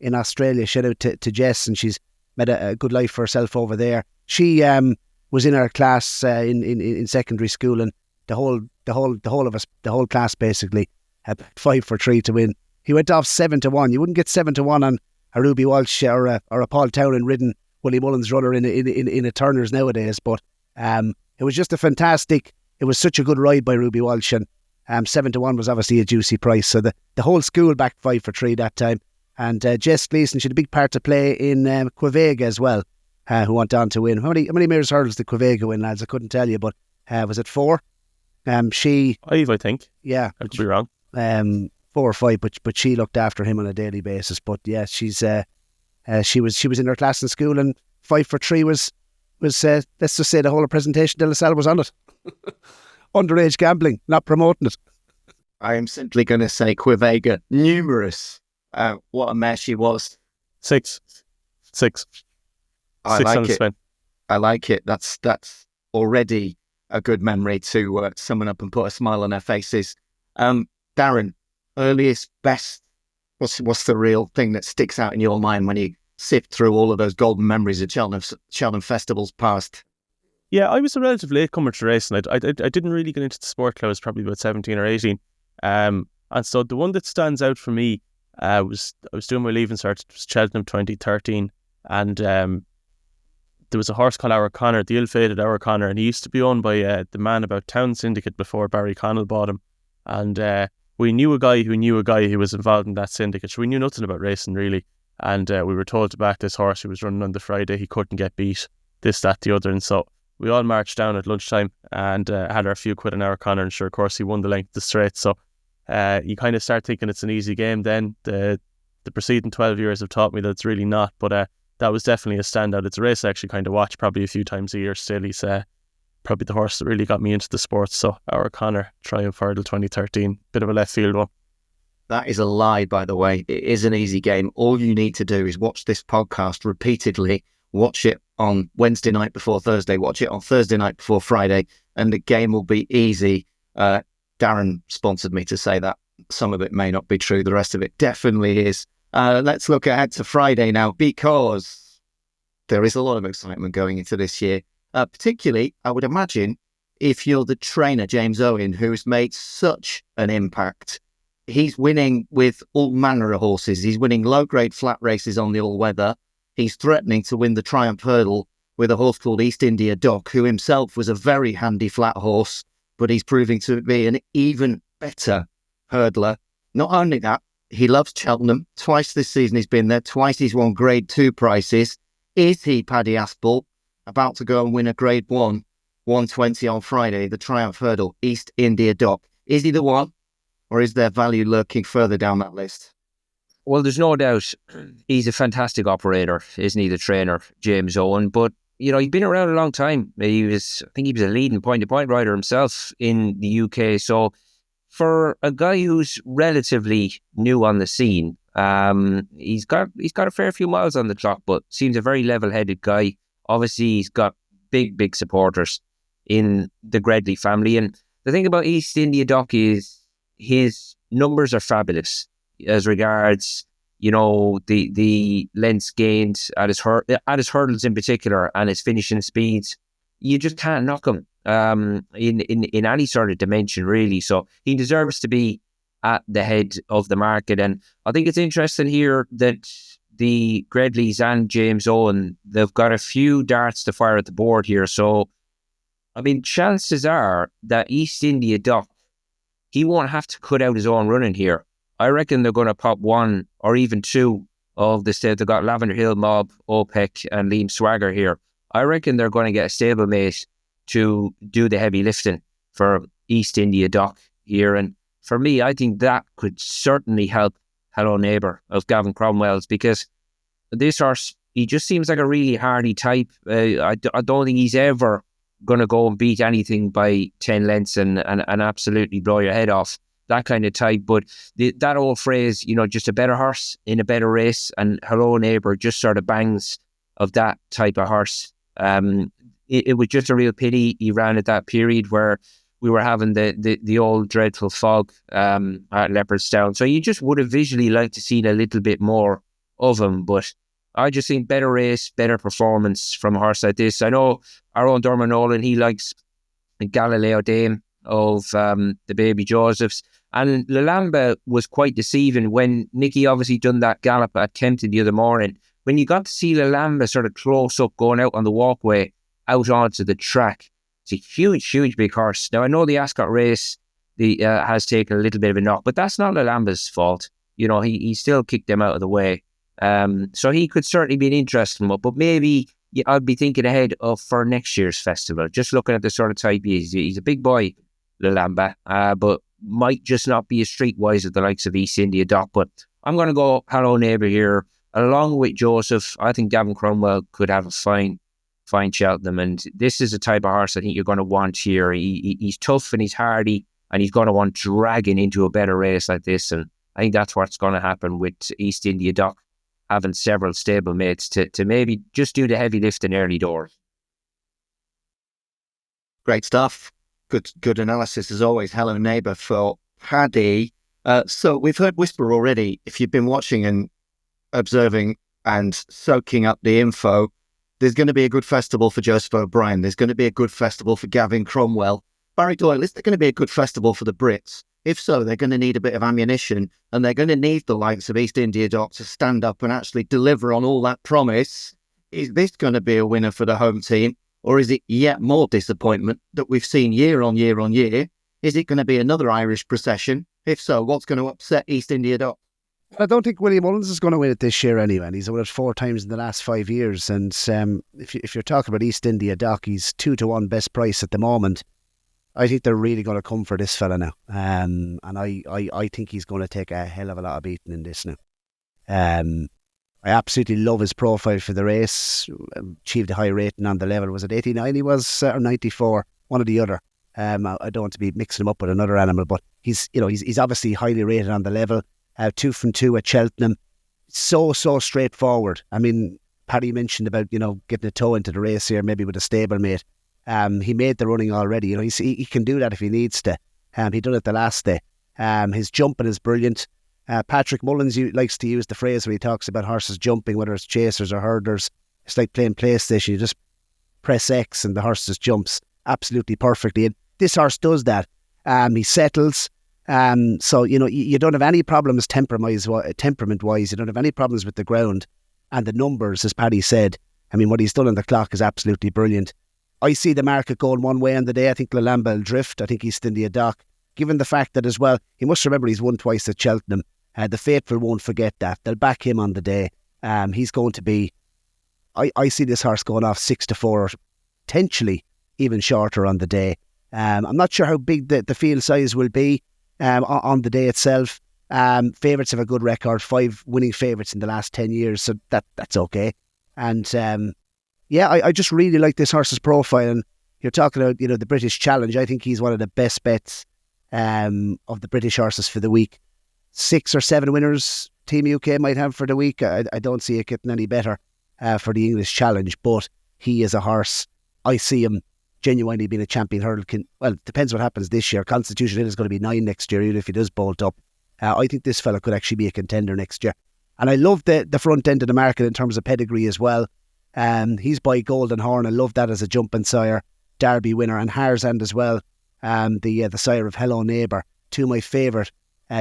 Australia. Shout out to Jess, and she's made a good life for herself over there. She was in our class in secondary school, and the whole of us, the whole class basically, had 5 for 3 to win. He went off 7-1. You wouldn't get 7-1 on a Ruby Walsh or a Paul Townend ridden Willie Mullins runner in a Turners nowadays. But it was just it was such a good ride by Ruby Walsh, and 7-1 was obviously a juicy price. So the whole school backed 5 for 3 that time. And Jess Gleeson, she had a big part to play in Quevega as well, who went on to win. How many Mares Hurdles did Quevega win, lads? I couldn't tell you, but was it 4? 5, I think. Yeah. I could be wrong. 4 or 5, but she looked after him on a daily basis. But yeah, she was in her class in school, and 5 for 3 was let's just say the whole of Presentation de la Salle was on it. Underage gambling, not promoting it. I am simply going to say Quevega, numerous. What a mess she was. 6. I like it. I like it. That's already a good memory to summon up and put a smile on their faces. Darren, earliest, best, what's the real thing that sticks out in your mind when you sift through all of those golden memories of Cheltenham Festivals past? Yeah, I was a relative latecomer to racing. I didn't really get into the sport till I was probably about 17 or 18. And so the one that stands out for me was I was doing my leaving cert. It was Cheltenham 2013, and there was a horse called Our Connor, the ill-fated Our Connor, and he used to be owned by the Man About Town syndicate before Barry Connell bought him. And we knew a guy who was involved in that syndicate. So we knew nothing about racing really, and we were told to back this horse who was running on the Friday. He couldn't get beat, this, that, the other, and so we all marched down at lunchtime and had our few quid on Our Connor, and sure, of course, he won the length of the straight. So you kind of start thinking it's an easy game then. The preceding 12 years have taught me that it's really not, but that was definitely a standout. It's a race I actually kind of watch probably a few times a year still. He's probably the horse that really got me into the sport. So Our Connor, Triumph Hurdle 2013, bit of a left field one. That is a lie, by the way. It is an easy game. All you need to do is watch this podcast repeatedly, watch it on Wednesday night before Thursday, watch it on Thursday night before Friday, and the game will be easy. Darren sponsored me to say that. Some of it may not be true. The rest of it definitely is. Let's look ahead to Friday now, because there is a lot of excitement going into this year. Particularly, I would imagine, if you're the trainer, James Owen, who's made such an impact. He's winning with all manner of horses. He's winning low-grade flat races on the all-weather. He's threatening to win the Triumph Hurdle with a horse called East India Doc, who himself was a very handy flat horse but he's proving to be an even better hurdler. Not only that, he loves Cheltenham. Twice this season he's been there. Twice he's won Grade 2 prices. Is he, Paddy Aspell, about to go and win a Grade 1, 120 on Friday, the Triumph Hurdle, East India Dock? Is he the one, or is there value lurking further down that list? Well, there's no doubt he's a fantastic operator, isn't he, the trainer, James Owen? But, you know, he's been around a long time. I think he was a leading point-to-point rider himself in the UK. So for a guy who's relatively new on the scene, he's got a fair few miles on the clock, but seems a very level-headed guy. Obviously, he's got big supporters in the Gredley family. And the thing about East India Dock is his numbers are fabulous as regards, you know, the lengths gained at his hurdles in particular, and his finishing speeds. You just can't knock him in any sort of dimension, really. So he deserves to be at the head of the market. And I think it's interesting here that the Gredleys and James Owen, they've got a few darts to fire at the board here. So, I mean, chances are that East India Dock, he won't have to cut out his own running here. I reckon they're going to pop one or even two of the state. They've got Lavender Hill, Mob, OPEC and Liam Swagger here. I reckon they're going to get a stablemate to do the heavy lifting for East India Dock here. And for me, I think that could certainly help Hello Neighbour of Gavin Cromwell's, because this horse, he just seems like a really hardy type. I don't think he's ever going to go and beat anything by 10 lengths and absolutely blow your head off. That kind of type. But that old phrase, you know, just a better horse in a better race, and Hello Neighbour just sort of bangs of that type of horse. It was just a real pity he ran at that period where we were having the old dreadful fog at Leopardstown. So you just would have visually liked to see a little bit more of him. But I just think better race, better performance from a horse like this. I know our own Dermot Nolan, he likes Galileo Dame of the Baby Josephs. And Lalamba was quite deceiving when Nicky obviously done that gallop at Kempton the other morning. When you got to see Lalamba sort of close up going out on the walkway out onto the track, it's a huge big horse. Now, I know the Ascot race has taken a little bit of a knock, but that's not Lalamba's fault. You know, he still kicked them out of the way. So he could certainly be an interesting one, but maybe I'd be thinking ahead for next year's festival, just looking at the sort of type he is. He's a big boy, Lalamba, but might just not be as streetwise as the likes of East India Dock. But I'm going to go Hello Neighbour here, along with Joseph. I think Gavin Cromwell could have a fine Cheltenham, and this is a type of horse I think you're going to want here. He's tough and he's hardy, and he's going to want dragging into a better race like this, and I think that's what's going to happen with East India Dock having several stablemates to maybe just do the heavy lifting early doors. Great stuff. Good analysis as always. Hello Neighbour for Paddy. So we've heard whisper already. If you've been watching and observing and soaking up the info, there's going to be a good festival for Joseph O'Brien. There's going to be a good festival for Gavin Cromwell. Barry Doyle, is there going to be a good festival for the Brits? If so, they're going to need a bit of ammunition, and they're going to need the likes of East India Dock to stand up and actually deliver on all that promise. Is this going to be a winner for the home team, or is it yet more disappointment that we've seen year on year on year? Is it going to be another Irish procession? If so, what's going to upset East India Dock? I don't think Willie Mullins is going to win it this year anyway. And he's won it 4 times in the last 5 years. And if you're talking about East India Dock, he's 2-1 best price at the moment. I think they're really going to come for this fella now. And I think he's going to take a hell of a lot of beating in this now. I absolutely love his profile for the race. Achieved a high rating on the level. Was it 89 he was, or 94? One or the other. I don't want to be mixing him up with another animal, but he's obviously highly rated on the level. 2 from 2 at Cheltenham. So straightforward. I mean, Paddy mentioned about, getting a toe into the race here, maybe with a stablemate. He made the running already. He can do that if he needs to. He done it the last day. His jumping is brilliant. Patrick Mullins likes to use the phrase when he talks about horses jumping, whether it's chasers or herders. It's like playing PlayStation. You just press X and the horse just jumps absolutely perfectly. And this horse does that. He settles. So, you don't have any problems temperament-wise. You don't have any problems with the ground. And the numbers, as Paddy said, I mean, what he's done on the clock is absolutely brilliant. I see the market going one way on the day. I think Lulamba will drift. I think East India Dock, given the fact that as well, you must remember he's won twice at Cheltenham. The faithful won't forget that. They'll back him on the day. He's going to be, I see this horse going off 6-4, or potentially even shorter on the day. I'm not sure how big the field size will be on the day itself. Favourites have a good record, 5 winning favourites in the last 10 years, so that's okay. And I just really like this horse's profile. And you're talking about, the British Challenge. I think he's one of the best bets of the British horses for the week. 6 or 7 winners Team UK might have for the week. I don't see it getting any better for the English Challenge, but he is a horse. I see him genuinely being a champion hurdle. Well, it depends what happens this year. Constitution Hill is going to be 9 next year, even if he does bolt up. I think this fella could actually be a contender next year. And I love the front end of the market in terms of pedigree as well. He's by Golden Horn. I love that as a jumping sire, Derby winner, and Harzand as well. The sire of Hello Neighbour, 2 of my favourite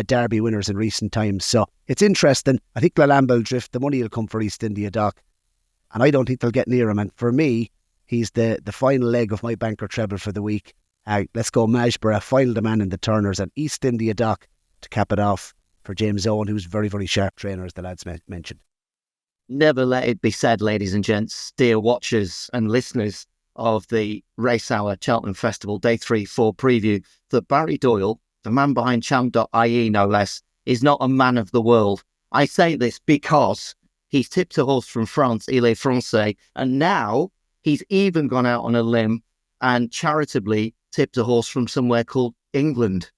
Derby winners in recent times. So it's interesting. I think Lulamba will drift. The money will come for East India Dock, and I don't think they'll get near him. And for me, he's the final leg of my banker treble for the week. Let's go Majborough, Final Demand in the Turners, and East India Dock to cap it off for James Owen, who's a very, very sharp trainer, as the lads mentioned. Never let it be said, ladies and gents, dear watchers and listeners of the Racehour Cheltenham Festival Day 3-4 preview, that Barry Doyle, the man behind Champ.ie no less, is not a man of the world. I say this because he's tipped a horse from France, Il est Francais, and now he's even gone out on a limb and charitably tipped a horse from somewhere called England.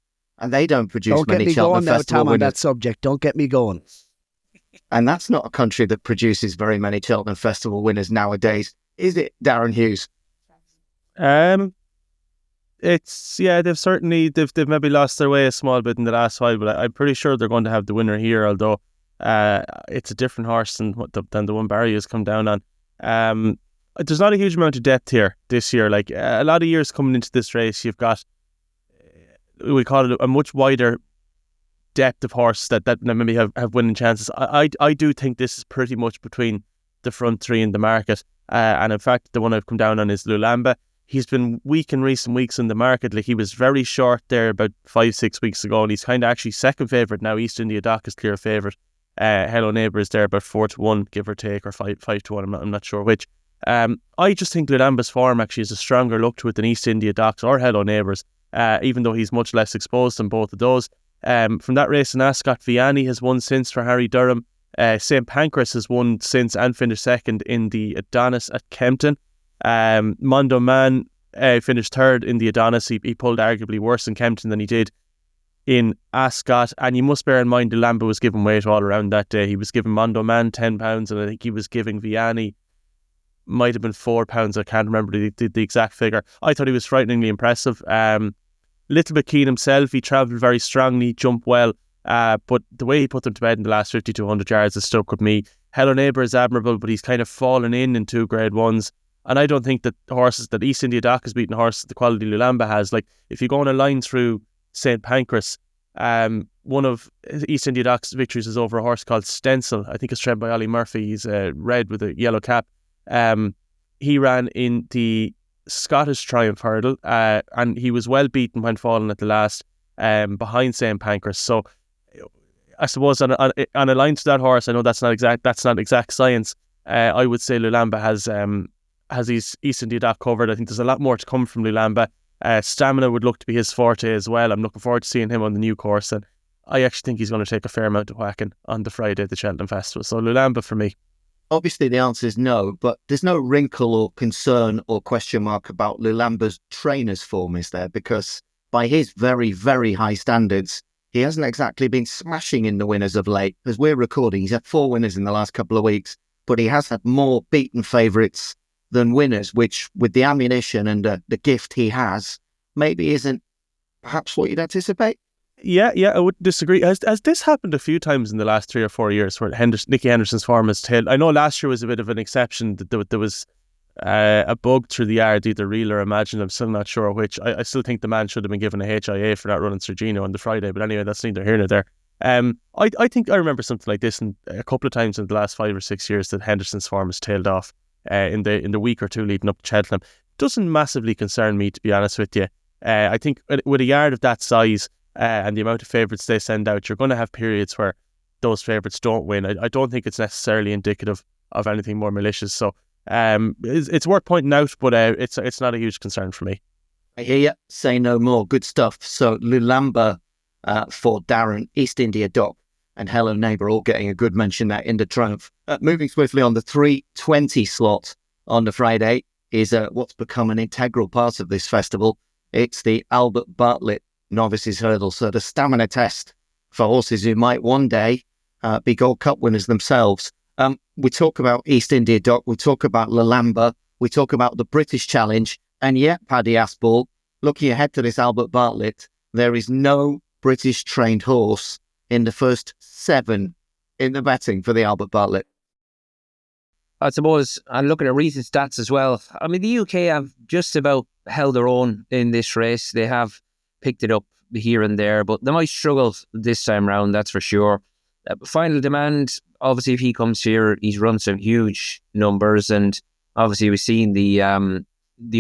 And they don't produce many Cheltenham Festival winners. Don't get me going now, Tom, on that subject. Don't get me going. And that's not a country that produces very many Cheltenham Festival winners nowadays, is it, Darren Hughes? They've maybe lost their way a small bit in the last while, but I'm pretty sure they're going to have the winner here, although it's a different horse than the one Barry has come down on. There's not a huge amount of depth here this year. Like a lot of years coming into this race, you've got, we call it a much wider depth of horse that maybe have winning chances. I do think this is pretty much between the front 3 in the market. And in fact, the one I've come down on is Lulamba. He's been weak in recent weeks in the market. Like he was very short there about 5-6 weeks ago, and he's kind of actually second favourite now. East India Dock is clear favourite. Hello Neighbour is there about 4-1, give or take, or 5-1. I'm not sure which. I just think Lulamba's form actually has a stronger look to it than East India Docks or Hello Neighbours, even though he's much less exposed than both of those. From that race in Ascot, Vianney has won since for Harry Durham. St Pancras has won since and finished second in the Adonis at Kempton. Mondo Man finished third in the Adonis. He pulled arguably worse in Kempton than he did in Ascot. And you must bear in mind, Lulamba was giving weight all around that day. He was giving Mondo Man £10, and I think he was giving Vianney, might have been £4. I can't remember the exact figure. I thought he was frighteningly impressive. Little bit keen himself. He travelled very strongly, jumped well. But the way he put them to bed in the last 50 to 100 yards has stuck with me. Hello Neighbour is admirable, but he's kind of fallen in 2 grade 1s. And I don't think that horses, that East India Dock has beaten horses the quality Lulamba has. Like, if you go on a line through St Pancras, one of East India Dock's victories is over a horse called Stencil. I think it's trained by Ollie Murphy. He's red with a yellow cap. He ran in the Scottish Triumph hurdle, and he was well beaten when falling at the last, behind St Pancras. So I suppose on a line to that horse, I know that's not exact science. I would say Lulamba has his East India Dock covered. I think there's a lot more to come from Lulamba. Stamina would look to be his forte as well. I'm looking forward to seeing him on the new course, and I actually think he's going to take a fair amount of whacking on the Friday at the Cheltenham Festival. So Lulamba for me. Obviously the answer is no, but there's no wrinkle or concern or question mark about Lulamba's trainer's form, is there? Because by his very, very high standards, he hasn't exactly been smashing in the winners of late. As we're recording, he's had 4 winners in the last couple of weeks, but he has had more beaten favourites than winners, which with the ammunition and the gift he has, maybe isn't perhaps what you'd anticipate. Yeah, I wouldn't disagree. Has this happened a few times in the last 3 or 4 years where Nicky Henderson's form has tailed? I know last year was a bit of an exception. That there was a bug through the yard, either real or imagined. I'm still not sure which. I still think the man should have been given a HIA for not running Sergino on the Friday. But anyway, that's neither here nor there. I think I remember something like this a couple of times in the last 5 or 6 years that Henderson's form has tailed off in the week or two leading up to Cheltenham. doesn't massively concern me, to be honest with you. I think with a yard of that size and the amount of favourites they send out, you're going to have periods where those favourites don't win. I don't think it's necessarily indicative of anything more malicious. So it's worth pointing out, but it's not a huge concern for me. I hear you. Say no more. Good stuff. So Lulamba for Darren, East India Dock, and Hello Neighbour all getting a good mention there in the Triumph. Moving swiftly on, the 3:20 slot on the Friday is what's become an integral part of this festival. It's the Albert Bartlett Novices Hurdle. So the stamina test for horses who might one day be Gold Cup winners themselves. We talk about East India Dock, we talk about Lulamba, we talk about the British Challenge, and yet, Paddy Aspell, looking ahead to this Albert Bartlett, there is no British trained horse in the first 7 in the betting for the Albert Bartlett. I suppose, and looking at recent stats as well, I mean, the UK have just about held their own in this race. They have picked it up here and there, but they might struggle this time round, that's for sure. Final Demand, obviously, if he comes here, he's run some huge numbers, and obviously we've seen the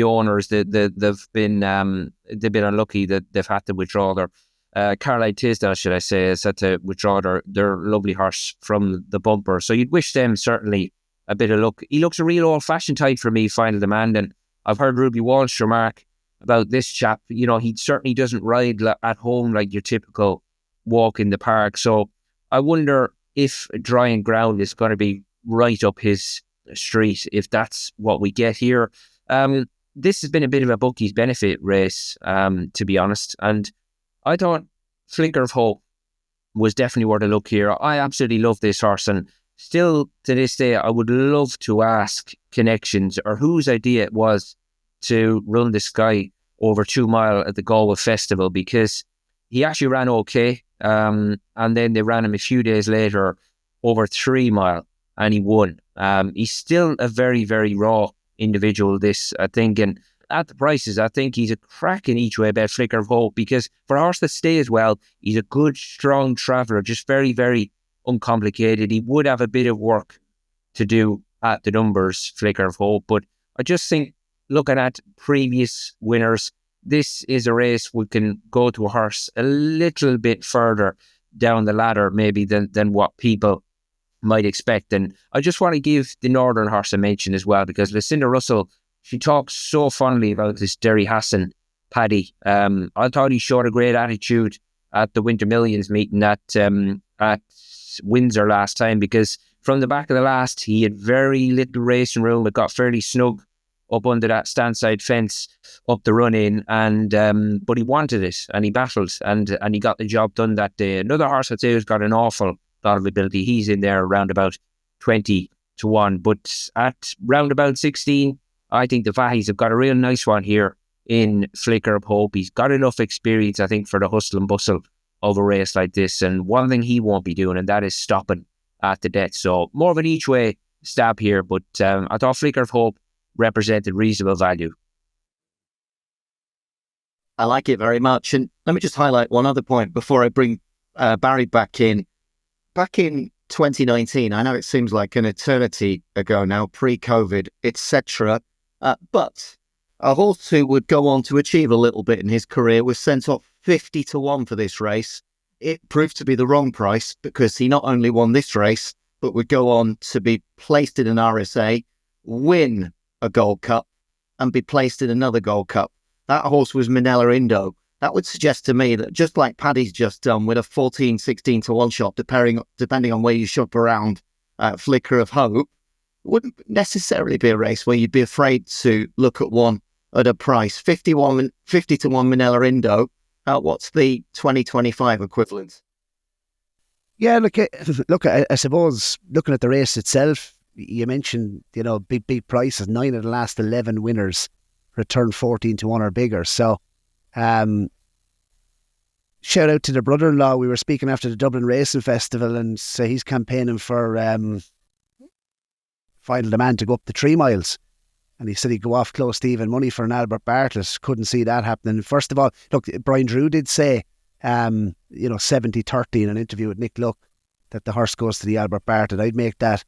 owners that they've been unlucky that they've had to withdraw their Caroline Tisdale, should I say, has had to withdraw their lovely horse from the bumper. So you'd wish them certainly a bit of luck. He looks a real old-fashioned type for me, Final Demand, and I've heard Ruby Walsh remark about this chap. You know, he certainly doesn't ride at home like your typical walk in the park. So I wonder if drying ground is going to be right up his street, if that's what we get here. This has been a bit of a bookies benefit race, to be honest, and I thought Flicker of Hope was definitely worth a look here. I absolutely love this horse, and still to this day I would love to ask Connections or whose idea it was to run this guy over 2 mile at the Galway Festival, because he actually ran okay, and then they ran him a few days later over 3 mile and he won. He's still a very, very raw individual, this, I think, and at the prices, I think he's a cracking each way bet, Flicker of Hope, because for a horse that stays well, he's a good, strong traveller, just very, very uncomplicated. He would have a bit of work to do at the numbers, Flicker of Hope, but I just think, looking at previous winners, this is a race we can go to a horse a little bit further down the ladder maybe than what people might expect. And I just want to give the Northern horse a mention as well, because Lucinda Russell, she talks so fondly about this Derry Hassan Paddy. I thought he showed a great attitude at the Winter Millions meeting at Windsor last time, because from the back of the last, he had very little racing room. It got fairly snug up under that standside fence up the run-in, and but he wanted it and he battled and he got the job done that day. Another horse I'd say who's got an awful lot of ability, he's in there around about 20 to 1, but at round about 16, I think the Vahis have got a real nice one here in Flicker of Hope. He's got enough experience, I think, for the hustle and bustle of a race like this, and one thing he won't be doing, and that is stopping at the death. So more of an each way stab here, but I thought Flicker of Hope represented reasonable value. I like it very much. And let me just highlight one other point before I bring Barry back in. Back in 2019, I know it seems like an eternity ago now, pre-COVID, etc. But a horse who would go on to achieve a little bit in his career was sent off 50 to 1 for this race. It proved to be the wrong price, because he not only won this race, but would go on to be placed in an RSA, win a Gold Cup, and be placed in another Gold Cup. That horse was Minella Indo. That would suggest to me that just like Paddy's just done with a 14, 16 to 1 shot, depending on where you shop around Flicker of Hope, it wouldn't necessarily be a race where you'd be afraid to look at one at a price. 50 to 1 Minella Indo. What's the 2025 equivalent? Yeah, look, I suppose looking at the race itself, you mentioned, big prices. 9 of the last 11 winners returned 14 to 1 or bigger. So, shout out to the brother-in-law. We were speaking after the Dublin Racing Festival, and so he's campaigning for Final Demand to go up to 3 miles. And he said he'd go off close to even money for an Albert Bartlett. Couldn't see that happening. First of all, look, Brian Drew did say, 70-30 in an interview with Nick Luck, that the horse goes to the Albert Bartlett. I'd make that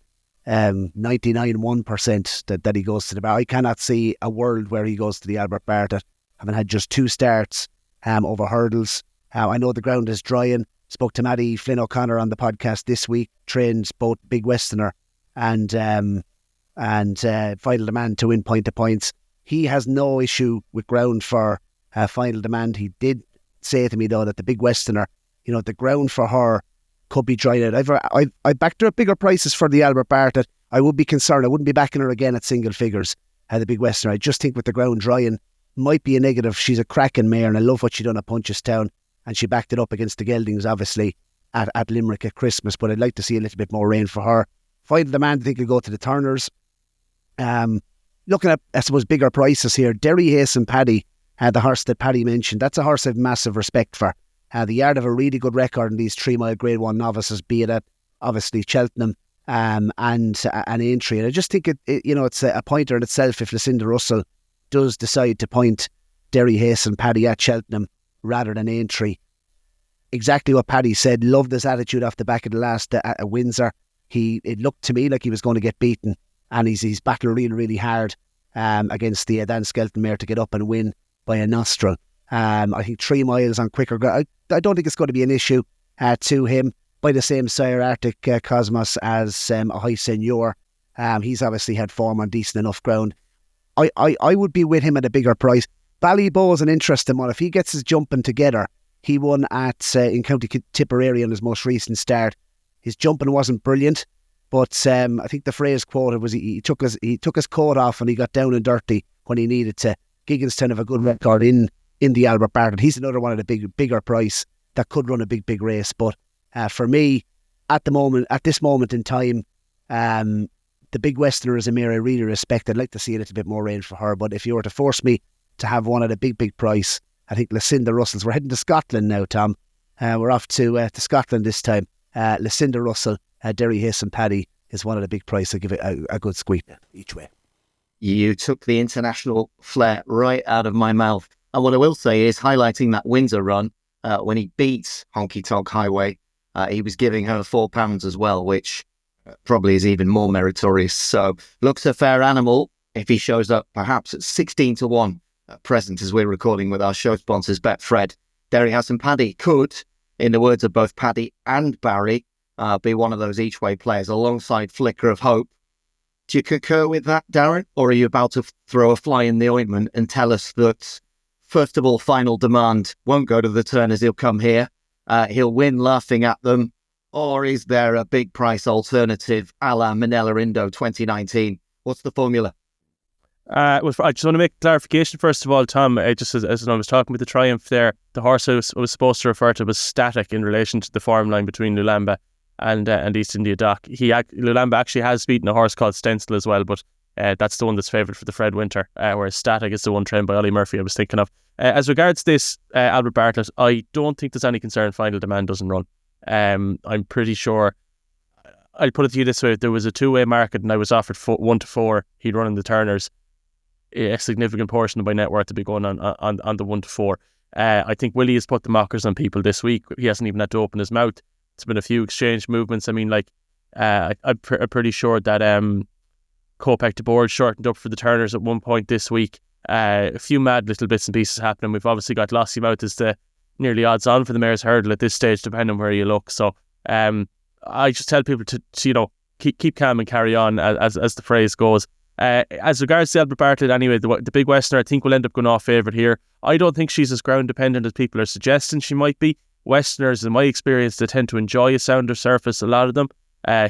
99.1% that he goes to the bar. I cannot see a world where he goes to the Albert Bartlett, having had just 2 starts over hurdles. I know the ground is drying. Spoke to Maddie Flynn O'Connor on the podcast this week, trained both Big Westerner and Final Demand to win point to points. He has no issue with ground for Final Demand. He did say to me, though, that the Big Westerner, the ground for her could be dried out. I backed her at bigger prices for the Albert Bartlett. I would be concerned. I wouldn't be backing her again at single figures, the Big Westerner. I just think with the ground drying might be a negative. She's a cracking mare, and I love what she done at Punchestown, and she backed it up against the Geldings, obviously, at Limerick at Christmas, but I'd like to see a little bit more rain for her. Final Demand, I think, will go to the Turners. Looking at, I suppose, bigger prices here, Derry Hayes and Paddy, the horse that Paddy mentioned, that's a horse I have massive respect for. The Yard have a really good record in these 3 mile Grade 1 novices, be it at, obviously, Cheltenham and Aintree. And I just think it's a pointer in itself if Lucinda Russell does decide to point Derry Hayes and Paddy at Cheltenham rather than Aintree. Exactly what Paddy said. Loved his attitude off the back of the last at Windsor. It looked to me like he was going to get beaten, and he's battled really, really hard against the Dan Skelton mare to get up and win by a nostril. I think 3 miles on quicker ground. I don't think it's going to be an issue to him. By the same sire, Arctic Cosmos, as a High Seigneur. He's obviously had form on decent enough ground. I would be with him at a bigger price. Ballybow is an interesting one. If he gets his jumping together, he won at in County Tipperary on his most recent start. His jumping wasn't brilliant, but I think the phrase quoted was he took his coat off and he got down and dirty when he needed to. Gigginstown have a good record in the Albert Bartlett. He's another one at a bigger price that could run a big race. But for me, at this moment in time, the Big Westerner is a mare I really respect. I'd like to see a little bit more rain for her. But if you were to force me to have one at a big price, I think Lucinda Russell's. We're heading to Scotland now, Tom. We're off to Scotland this time. Lucinda Russell, Derry Hayes and Paddy is one at a big price. I give it a good squeak each way. You took the international flair right out of my mouth. And what I will say is, highlighting that Windsor run, when he beat Honky Tonk Highway, he was giving her £4 as well, which probably is even more meritorious. So looks a fair animal if he shows up perhaps at 16 to 1 at present as we're recording with our show sponsors Betfred. Derry House and Paddy could, in the words of both Paddy and Barry, be one of those each-way players alongside Flicker of Hope. Do you concur with that, Darren? Or are you about to throw a fly in the ointment and tell us that, first of all, Final Demand won't go to the Turners, he'll come here, he'll win laughing at them? Or is there a big price alternative a la Manila Indo 2019? What's the formula? I just want to make clarification first of all, Tom. Just as I was talking with the Triumph there, the horse I was supposed to refer to was Static in relation to the form line between Lulamba and East India Dock. Lulamba actually has beaten a horse called Stencil as well, but that's the one that's favoured for the Fred Winter, whereas Static is the one trained by Ollie Murphy I was thinking of. As regards this Albert Bartlett, I don't think there's any concern Final Demand doesn't run. I'm pretty sure, I'll put it to you this way, if there was a 2-way market and I was offered 1 to 4, he'd run in the Turners. A significant portion of my net worth to be going on the 1 to 4. I think Willie has put the mockers on people this week. He hasn't even had to open his mouth. It's been a few exchange movements. I mean, I'm pretty sure that Kopek de Board shortened up for the Turners at one point this week. A few mad little bits and pieces happening. We've obviously got Lossiemouth as the nearly odds on for the Mayor's Hurdle at this stage, depending on where you look. So I just tell people to keep calm and carry on, as the phrase goes. As regards to Albert Bartlett, anyway, the Big Westerner, I think, will end up going off favourite here. I don't think she's as ground dependent as people are suggesting she might be. Westerners, in my experience, they tend to enjoy a sounder surface, a lot of them.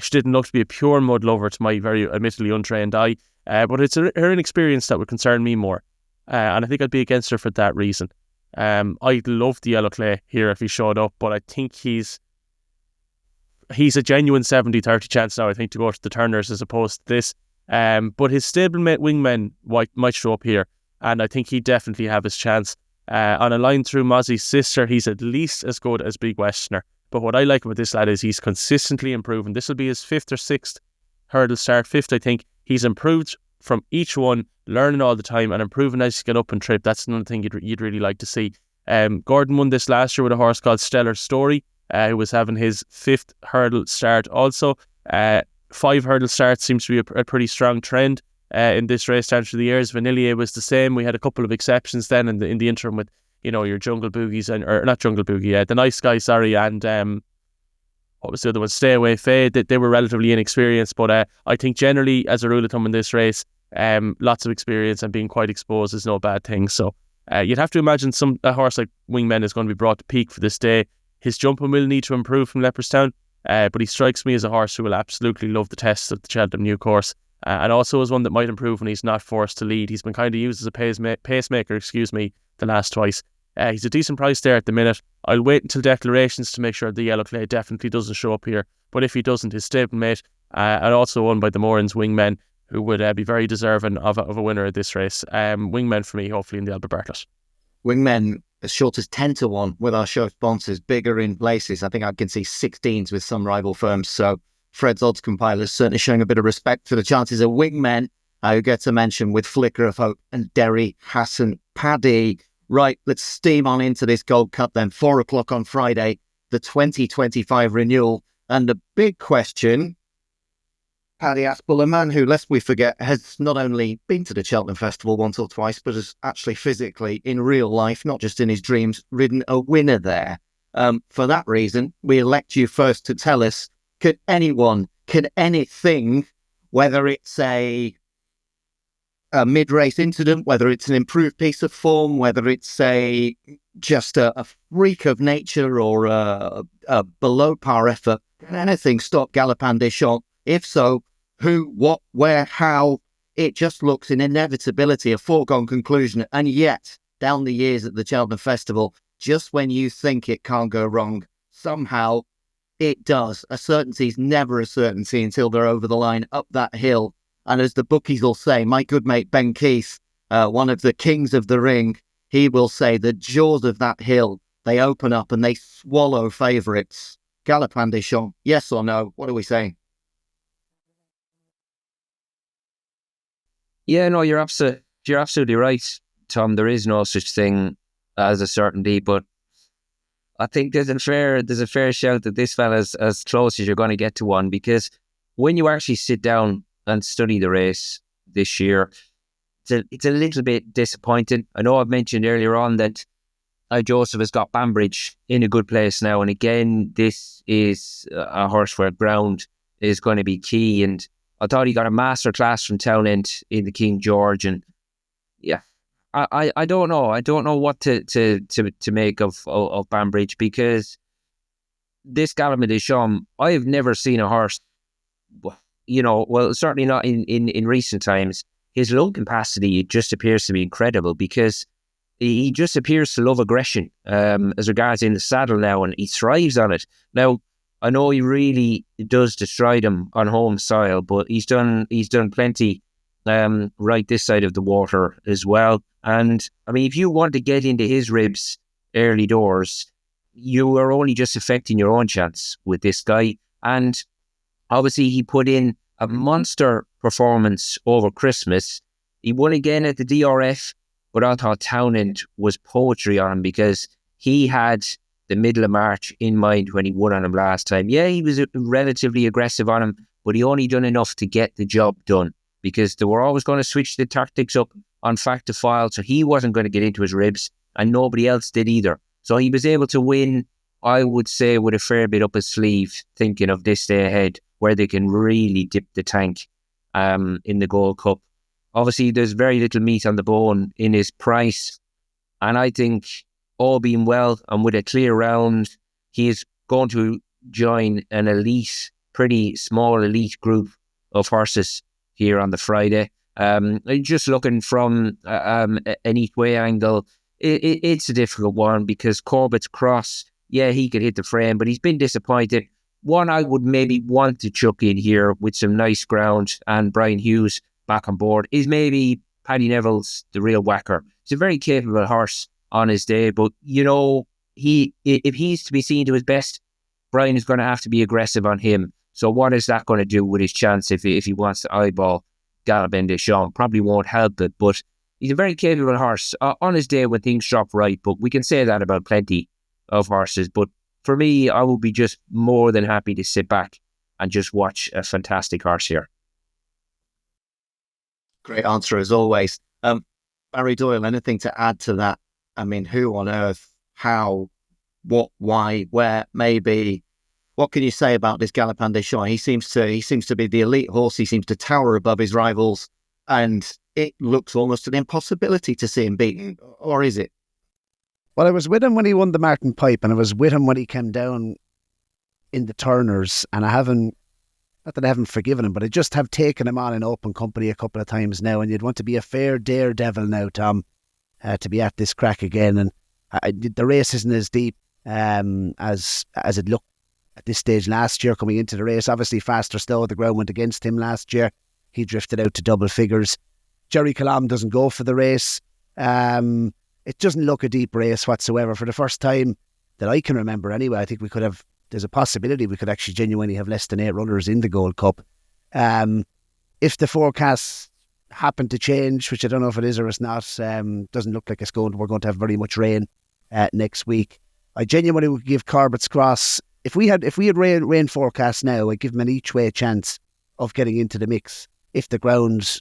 She didn't look to be a pure mud lover to my very admittedly untrained eye, but it's her inexperience that would concern me more, and I think I'd be against her for that reason. I'd love the Yellow Clay here if he showed up, but I think he's a genuine 70-30 chance now, I think, to go to the Turners as opposed to this. But his stablemate wingmen might show up here, and I think he'd definitely have his chance. On a line through Mozzie's sister, he's at least as good as Big Westerner. But what I like about this lad is he's consistently improving. This will be his 5th or 6th hurdle start, 5th I think. He's improved from each one, learning all the time and improving as you get up and trip. That's another thing you'd really like to see. Gordon won this last year with a horse called Stellar Story, who was having his 5th hurdle start also. 5 hurdle starts seems to be a pretty strong trend in this race down through the years. Vanillier was the same. We had a couple of exceptions then in the interim with, your Jungle Boogies or not Jungle Boogie, the Nice Guy, sorry, and what was the other one? Stay Away Fade. They were relatively inexperienced, but I think generally, as a rule of thumb in this race, lots of experience and being quite exposed is no bad thing. So you'd have to imagine a horse like Wingman is going to be brought to peak for this day. His jumping will need to improve from Leopardstown, but he strikes me as a horse who will absolutely love the test of the Cheltenham New Course, and also as one that might improve when he's not forced to lead. He's been kind of used as a pacemaker, the last twice. He's a decent price there at the minute. I'll wait until declarations to make sure the yellow clay definitely doesn't show up here. But if he doesn't, his stablemate, and also won by the Moran's Wingmen, who would be very deserving of a winner of this race. Wingmen for me, hopefully in the Albert Bartlett. Wingmen as short as 10-1 with our show sponsors, bigger in places. I think I can see 16s with some rival firms. So Fred's odds compiler is certainly showing a bit of respect for the chances of Wingmen, who gets a mention with Flicker of Hope and Derry, Hassan, Paddy. Right, let's steam on into this Gold Cup then. 4 o'clock on Friday, the 2025 renewal. And the big question, Paddy Aspell, a man who, lest we forget, has not only been to the Cheltenham Festival once or twice, but has actually physically, in real life, not just in his dreams, ridden a winner there. For that reason, we elect you first to tell us, could anything, whether it's a mid-race incident, whether it's an improved piece of form, whether it's just a freak of nature or a below-par effort, can anything stop Galopin Des Champs? If so, who, what, where, how? It just looks in inevitability a foregone conclusion. And yet, down the years at the Cheltenham Festival, just when you think it can't go wrong, somehow it does. A certainty is never a certainty until they're over the line, up that hill. And as the bookies will say, my good mate Ben Keith, one of the kings of the ring, he will say the jaws of that hill, they open up and they swallow favourites. Galopin Des Champs, yes or no? What are we saying? Yeah, no, you're absolutely right, Tom. There is no such thing as a certainty, but I think there's a fair shout that this fella's as close as you're going to get to one, because when you actually sit down and study the race this year, it's a little bit disappointing. I know I've mentioned earlier on that Joseph has got Banbridge in a good place now, and again, this is a horse where ground is going to be key, and I thought he got a masterclass from Townend in the King George, and yeah, I don't know. I don't know what to make of Banbridge, because this Galopin Des Champs, I have never seen a horse, well, certainly not in recent times. His lung capacity, it just appears to be incredible, because he just appears to love aggression as regards in the saddle now, and he thrives on it. Now, I know he really does destride him on home soil, but he's done plenty right this side of the water as well. And I mean, if you want to get into his ribs early doors, you are only just affecting your own chance with this guy. And obviously, he put in a monster performance over Christmas. He won again at the DRF, but I thought Townend was poetry on him, because he had the middle of March in mind when he won on him last time. Yeah, he was relatively aggressive on him, but he only done enough to get the job done, because they were always going to switch the tactics up on fact to file, so he wasn't going to get into his ribs, and nobody else did either. So he was able to win, I would say, with a fair bit up his sleeve, thinking of this day ahead, where they can really dip the tank in the Gold Cup. Obviously, there's very little meat on the bone in his price, and I think, all being well and with a clear round, he is going to join an elite, pretty small elite group of horses here on the Friday. Just looking from an each way angle, it's a difficult one, because Corbett's Cross, yeah, he could hit the frame, but he's been disappointed. One I would maybe want to chuck in here with some nice ground and Brian Hughes back on board is maybe Paddy Neville's the real whacker. He's a very capable horse on his day, but if he's to be seen to his best, Brian is going to have to be aggressive on him. So what is that going to do with his chance if he wants to eyeball Galopin Des Champs? Probably won't help it, but he's a very capable horse on his day when things drop right, but we can say that about plenty of horses. But for me, I would be just more than happy to sit back and just watch a fantastic horse here. Great answer as always. Barry Doyle, anything to add to that? I mean, who on earth, how, what, why, where, maybe? What can you say about this Galopin Des Champs? He seems to be the elite horse. He seems to tower above his rivals, and it looks almost an impossibility to see him beaten, or is it? Well, I was with him when he won the Martin Pipe, and I was with him when he came down in the Turners, and not that I haven't forgiven him, but I just have taken him on in open company a couple of times now, and you'd want to be a fair daredevil now, Tom, to be at this crack again. And the race isn't as deep as it looked at this stage last year coming into the race. Obviously, Faster Slow, the ground went against him last year. He drifted out to double figures. Jerry Colombe doesn't go for the race. It doesn't look a deep race whatsoever. For the first time that I can remember anyway, I think there's a possibility we could actually genuinely have less than 8 runners in the Gold Cup. If the forecasts happen to change, which I don't know if it is or it's not, doesn't look like we're going to have very much rain next week. I genuinely would give Corbett's Cross, if we had rain forecasts now, I'd give him an each way chance of getting into the mix if the ground,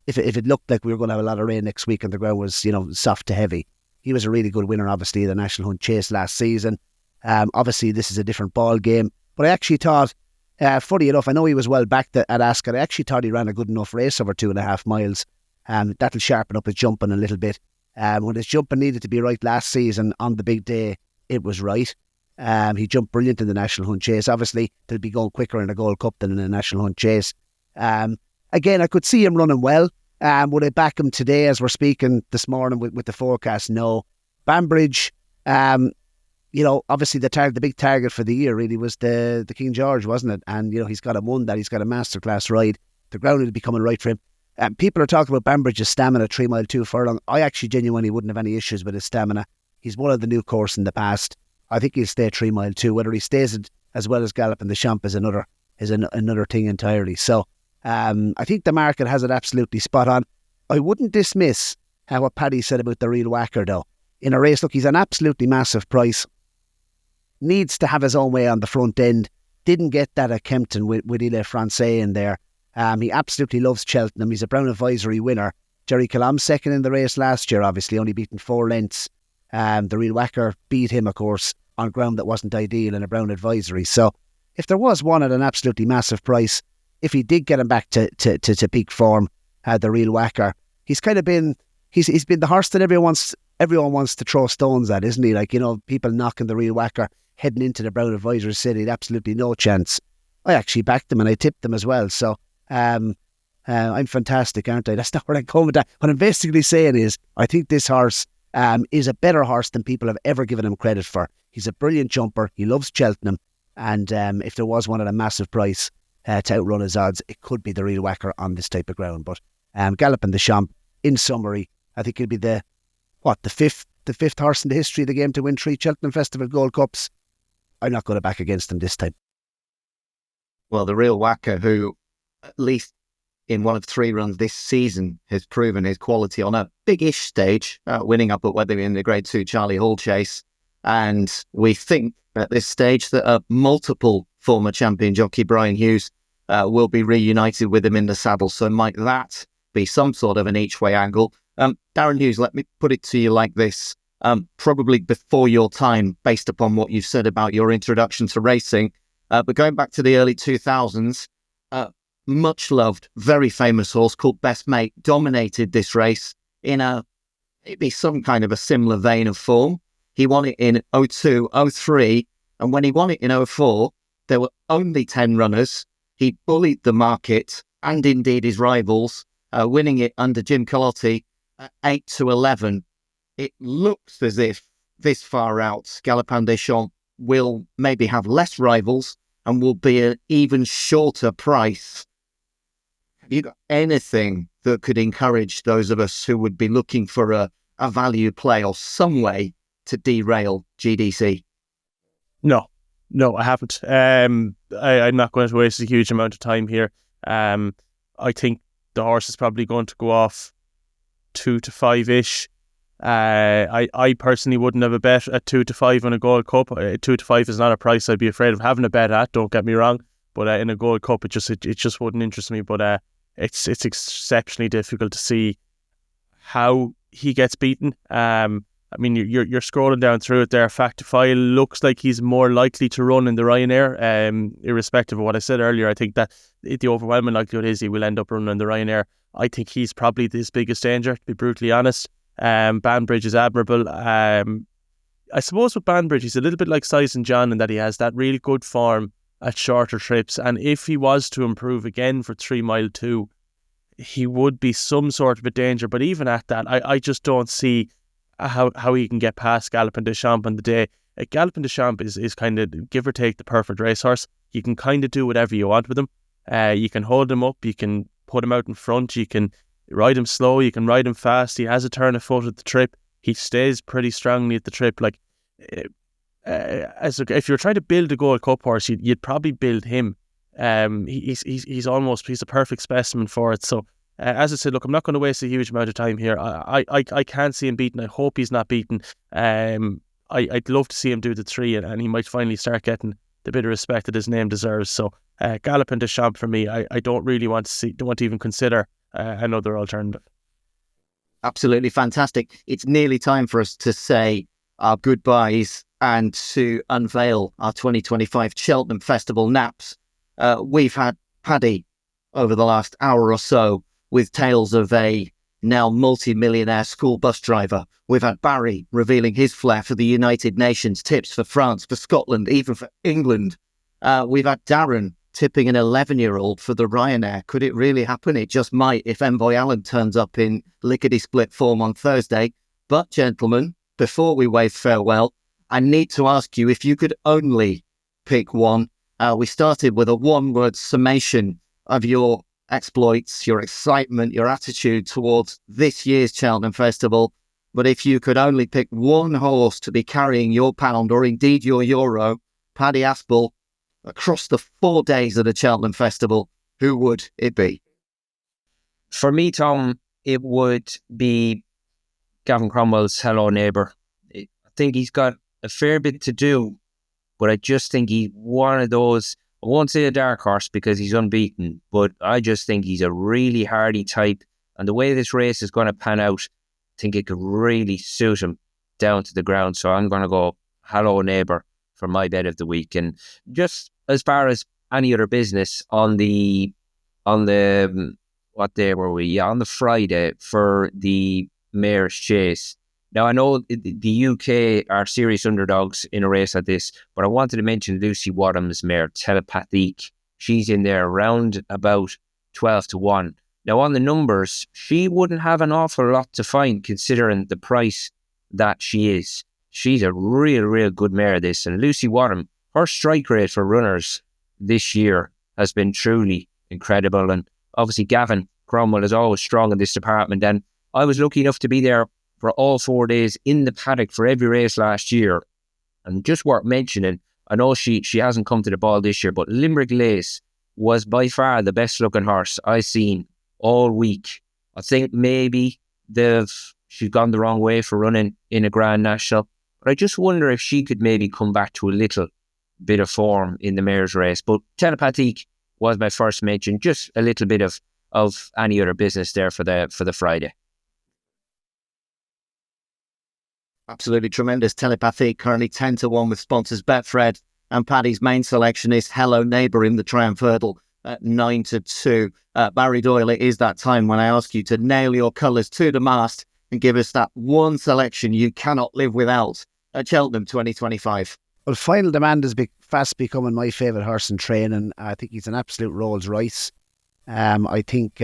if it looked like we were going to have a lot of rain next week and the ground was, soft to heavy. He was a really good winner, obviously, of the National Hunt Chase last season. Obviously, this is a different ball game, but I actually thought, funny enough, I know he was well backed at Ascot. I actually thought he ran a good enough race over 2.5 miles. That'll sharpen up his jumping a little bit. When his jumping needed to be right last season on the big day, it was right. He jumped brilliant in the National Hunt Chase. Obviously, they'll be going quicker in the Gold Cup than in the National Hunt Chase. Again, I could see him running well. Would I back him today as we're speaking this morning with the forecast? No. Banbridge, obviously the big target for the year really was the King George, wasn't it? And, he's got him won that. He's got a masterclass ride. The ground will be coming right for him. People are talking about Banbridge's stamina, 3 mile 2 furlong. I actually genuinely wouldn't have any issues with his stamina. He's won the new course in the past. I think he'll stay 3 mile 2. Whether he stays it as well as Galopin Des Champs is another thing entirely. So I think the market has it absolutely spot on. I wouldn't dismiss what Paddy said about the Real Whacker, though. In a race, look, he's an absolutely massive price. Needs to have his own way on the front end. Didn't get that at Kempton with Ile Francais in there. He absolutely loves Cheltenham. He's a Brown Advisory winner. Jerry Colombe second in the race last year, obviously, only beaten 4 lengths. The Real Whacker beat him, of course, on ground that wasn't ideal in a Brown Advisory. So if there was one at an absolutely massive price, if he did get him back to peak form, the Real Whacker, he's kind of been, he's been the horse that everyone wants to throw stones at, isn't he? Like, people knocking the Real Whacker heading into the Brown Advisory said he'd absolutely no chance. I actually backed them and I tipped them as well. So I'm fantastic, aren't I? That's not what I'm going with that. What I'm basically saying is I think this horse is a better horse than people have ever given him credit for. He's a brilliant jumper. He loves Cheltenham. And if there was one at a massive price to outrun his odds, it could be the Real Whacker on this type of ground. But Galopin Des Champs, in summary, I think he'll be the fifth horse in the history of the game to win 3 Cheltenham Festival Gold Cups. I'm not going to back against him this time. Well, the Real Whacker, who at least in one of 3 runs this season has proven his quality on a big-ish stage, winning up at Wetherby in the Grade 2 Charlie Hall Chase. And we think at this stage that a multiple former champion jockey, Brian Hughes, will be reunited with him in the saddle. So might that be some sort of an each-way angle? Darren Hughes, let me put it to you like this. Probably before your time, based upon what you've said about your introduction to racing, but going back to the early 2000s, much loved, very famous horse called Best Mate dominated this race in maybe some kind of a similar vein of form. He won it in 02, 03, and when he won it in 04, there were only 10 runners. He bullied the market and indeed his rivals, winning it under Jim Colotti at 8-11. It looks as if this far out, Galopin Des Champs will maybe have less rivals and will be an even shorter price. Have you got anything that could encourage those of us who would be looking for a value play or some way to derail GDC? No, I haven't. I'm not going to waste a huge amount of time here. I think the horse is probably going to go off 2 to 5-ish. I personally wouldn't have a bet at 2 to 5 on a Gold Cup. 2 to 5 is not a price I'd be afraid of having a bet at, don't get me wrong. But in a Gold Cup, it just wouldn't interest me. But it's exceptionally difficult to see how he gets beaten. I mean, you're scrolling down through it there. Factify looks like he's more likely to run in the Ryanair, irrespective of what I said earlier. I think that the overwhelming likelihood is he will end up running in the Ryanair. I think he's probably his biggest danger, to be brutally honest. Banbridge is admirable. I suppose with Banbridge, he's a little bit like Sizen John in that he has that really good form at shorter trips. And if he was to improve again for 3 Mile 2, he would be some sort of a danger. But even at that, I just don't see how he can get past Galopin Des Champs on the day. Galopin Des Champs is kind of, give or take, the perfect racehorse. You can kind of do whatever you want with him. You can hold him up, you can put him out in front, you can ride him slow, you can ride him fast. He has a turn of foot at the trip. He stays pretty strongly at the trip. Like, if you're trying to build a Gold Cup horse, you'd probably build him. He's a perfect specimen for it. So as I said, look, I'm not going to waste a huge amount of time here. I can't see him beaten. I hope he's not beaten. I'd love to see him do the 3, and he might finally start getting the bit of respect that his name deserves. So Galopin Des Champs for me. I don't really want to even consider another alternative. Absolutely fantastic. It's nearly time for us to say our goodbyes and to unveil our 2025 Cheltenham Festival naps. We've had Paddy over the last hour or so with tales of a now multi-millionaire school bus driver. We've had Barry revealing his flair for the United Nations, tips for France, for Scotland, even for England. We've had Darren tipping an 11-year-old for the Ryanair. Could it really happen? It just might if Envoy Allen turns up in lickety-split form on Thursday. But, gentlemen, before we wave farewell, I need to ask you if you could only pick one. We started with a one-word summation of your exploits, your excitement, your attitude towards this year's Cheltenham Festival. But if you could only pick one horse to be carrying your pound or indeed your euro, Paddy Aspell, across the 4 days of the Cheltenham Festival, who would it be? For me, Tom, it would be Gavin Cromwell's Hello Neighbour. I think he's got a fair bit to do, but I just think he's one of those, I won't say a dark horse because he's unbeaten, but I just think he's a really hardy type. And the way this race is going to pan out, I think it could really suit him down to the ground. So I'm going to go Hello Neighbour for my bet of the week. And just as far as any other business on the what day were we? Yeah, on the Friday for the Mayor's Chase. Now, I know the UK are serious underdogs in a race like this, but I wanted to mention Lucy Wadham's mare, Telepathique. She's in there around about 12-1. Now, on the numbers, she wouldn't have an awful lot to find considering the price that she is. She's a real good mare, this. And Lucy Wadham, her strike rate for runners this year has been truly incredible. And obviously, Gavin Cromwell is always strong in this department. And I was lucky enough to be there for all 4 days in the paddock for every race last year. And just worth mentioning, I know she hasn't come to the ball this year, but Limerick Lace was by far the best looking horse I've seen all week. I think maybe she's gone the wrong way for running in a Grand National, but I just wonder if she could maybe come back to a little bit of form in the mayor's race. But Telepathique was my first mention, just a little bit of any other business there for the Friday. Absolutely tremendous. Telepathique currently 10-1 with sponsors Betfred, and Paddy's main selection is Hello Neighbour in the Triumph Hurdle at 9-2. Barry Doyle, it is that time when I ask you to nail your colours to the mast and give us that one selection you cannot live without at Cheltenham 2025. Well, Final Demand is fast becoming my favourite horse in training. I think he's an absolute Rolls Royce. I think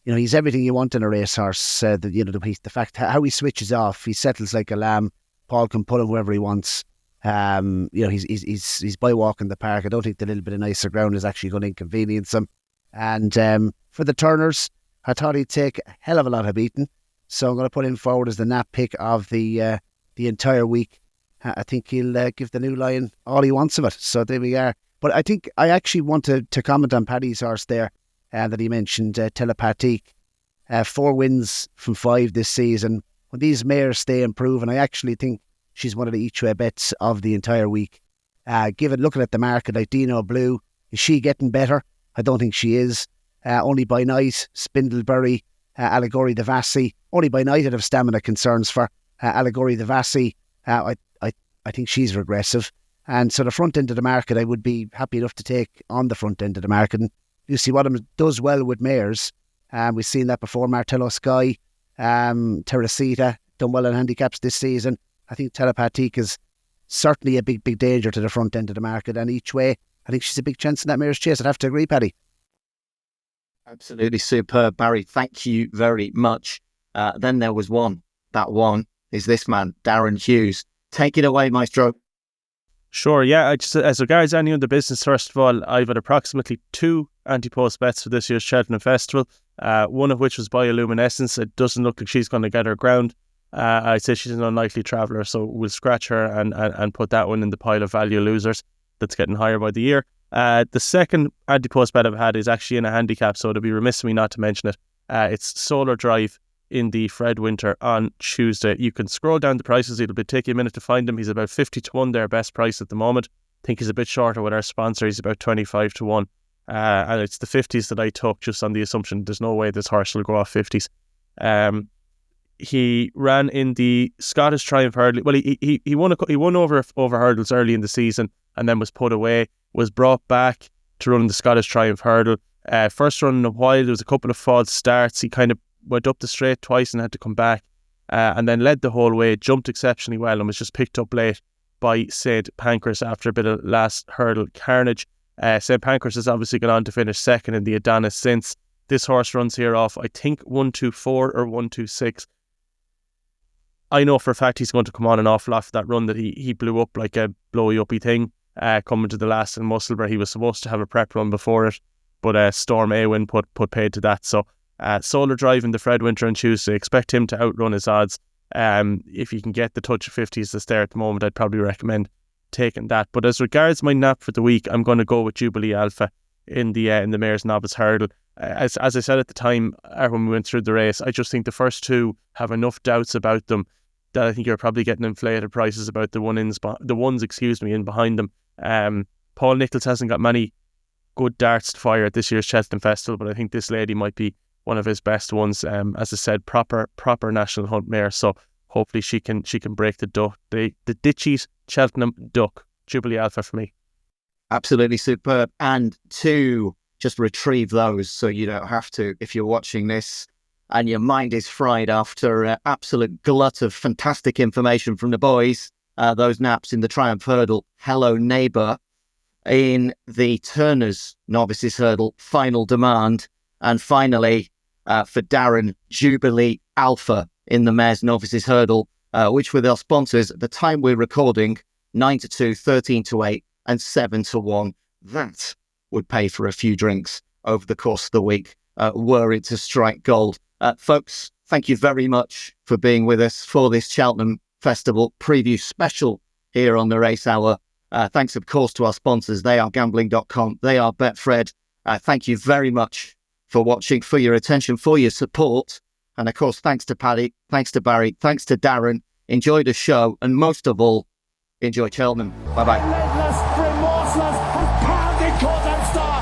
he's everything you want in a racehorse. The fact how he switches off, he settles like a lamb. Paul can pull him wherever he wants. He's by walking the park. I don't think the little bit of nicer ground is actually going to inconvenience him. And for the turners, I thought he'd take a hell of a lot of beating, so I'm going to put him forward as the nap pick of the entire week. I think he'll give the New Lion all he wants of it. So there we are. But I think I actually want to comment on Paddy's horse there that he mentioned, Telepathique. 4 wins from 5 this season. When these mares stay improving, I actually think she's one of the each-way bets of the entire week. Looking at the market, like Dino Blue, Is she getting better? I don't think she is. Only by night, Spindlebury, Allegory the Vassy. Only by night I'd have stamina concerns for Allegory the Vassy. I think she's regressive. And so the front end of the market, I would be happy enough to take on the front end of the market. And Lucy Wadham does well with mares. We've seen that before. Martello Sky, Teresita, done well in handicaps this season. I think Telepatique is certainly a big danger to the front end of the market. And each way, I think she's a big chance in that mare's chase. I'd have to agree, Paddy. Absolutely superb, Barry. Thank you very much. Then there was one. That one is this man, Darren Hughes. Take it away, Maestro. Sure, yeah. As regards any other business, first of all, I've had approximately 2 anti-post bets for this year's Cheltenham Festival, one of which was Bioluminescence. It doesn't look like she's going to get her ground. I'd say she's an unlikely traveller, so we'll scratch her and put that one in the pile of value losers that's getting higher by the year. The second anti-post bet I've had is actually in a handicap, so it'd be remiss of me not to mention it. It's Solar Drive in the Fred Winter on Tuesday. You can scroll down the prices. It'll take you a minute to find him. He's about 50 to 1 there, best price at the moment. I think he's a bit shorter with our sponsor. He's about 25 to 1. And it's the 50s that I took just on the assumption there's no way this horse will go off 50s. He ran in the Scottish Triumph Hurdle. Well, he won over hurdles early in the season and then was put away, was brought back to run the Scottish Triumph Hurdle. First run in a while, there was a couple of false starts. He kind of went up the straight twice and had to come back, and then led the whole way, jumped exceptionally well and was just picked up late by St. Pancras after a bit of last hurdle carnage. St. Pancras has obviously gone on to finish second in the Adonis since. This horse runs here off, I think, 124 or 126. I know for a fact he's going to come on an awful lot for that run that he blew up like a blowy-uppy thing coming to the last in Musselburgh. He was supposed to have a prep run before it, but Storm Awin put paid to that. So Solar Drive in the Fred Winter on Tuesday. Expect him to outrun his odds. If you can get the touch of 50s that's there at the moment, I'd probably recommend taking that. But as regards my nap for the week, I'm going to go with Jubilee Alpha in the Mayor's Novice Hurdle. As I said at the time when we went through the race, I just think the first two have enough doubts about them that I think you're probably getting inflated prices about the ones in behind them. Paul Nicholls hasn't got many good darts to fire at this year's Cheltenham Festival, but I think this lady might be one of his best ones. As I said, proper national hunt mare. So hopefully she can break the Ditchies Cheltenham Duck. Jubilee Alpha for me. Absolutely superb. And to just retrieve those so you don't have to, if you're watching this and your mind is fried after absolute glut of fantastic information from the boys, those naps in the Triumph Hurdle, Hello Neighbour, in the Turners Novices Hurdle, Final Demand, and finally for Darren, Jubilee Alpha in the Mares Novices Hurdle, which with our sponsors at the time we're recording, 9 to 2, 13 to 8 and 7 to 1. That would pay for a few drinks over the course of the week, were it to strike gold. Folks, thank you very much for being with us for this Cheltenham Festival preview special here on the Racehour. Thanks, of course, to our sponsors. They are Gambling.com. They are Betfred. Thank you very much for watching, for your attention, for your support. And, of course, thanks to Paddy, thanks to Barry, thanks to Darren. Enjoy the show. And most of all, enjoy Cheltenham. Bye-bye. Relentless, remorseless, and pounded Cordon Star.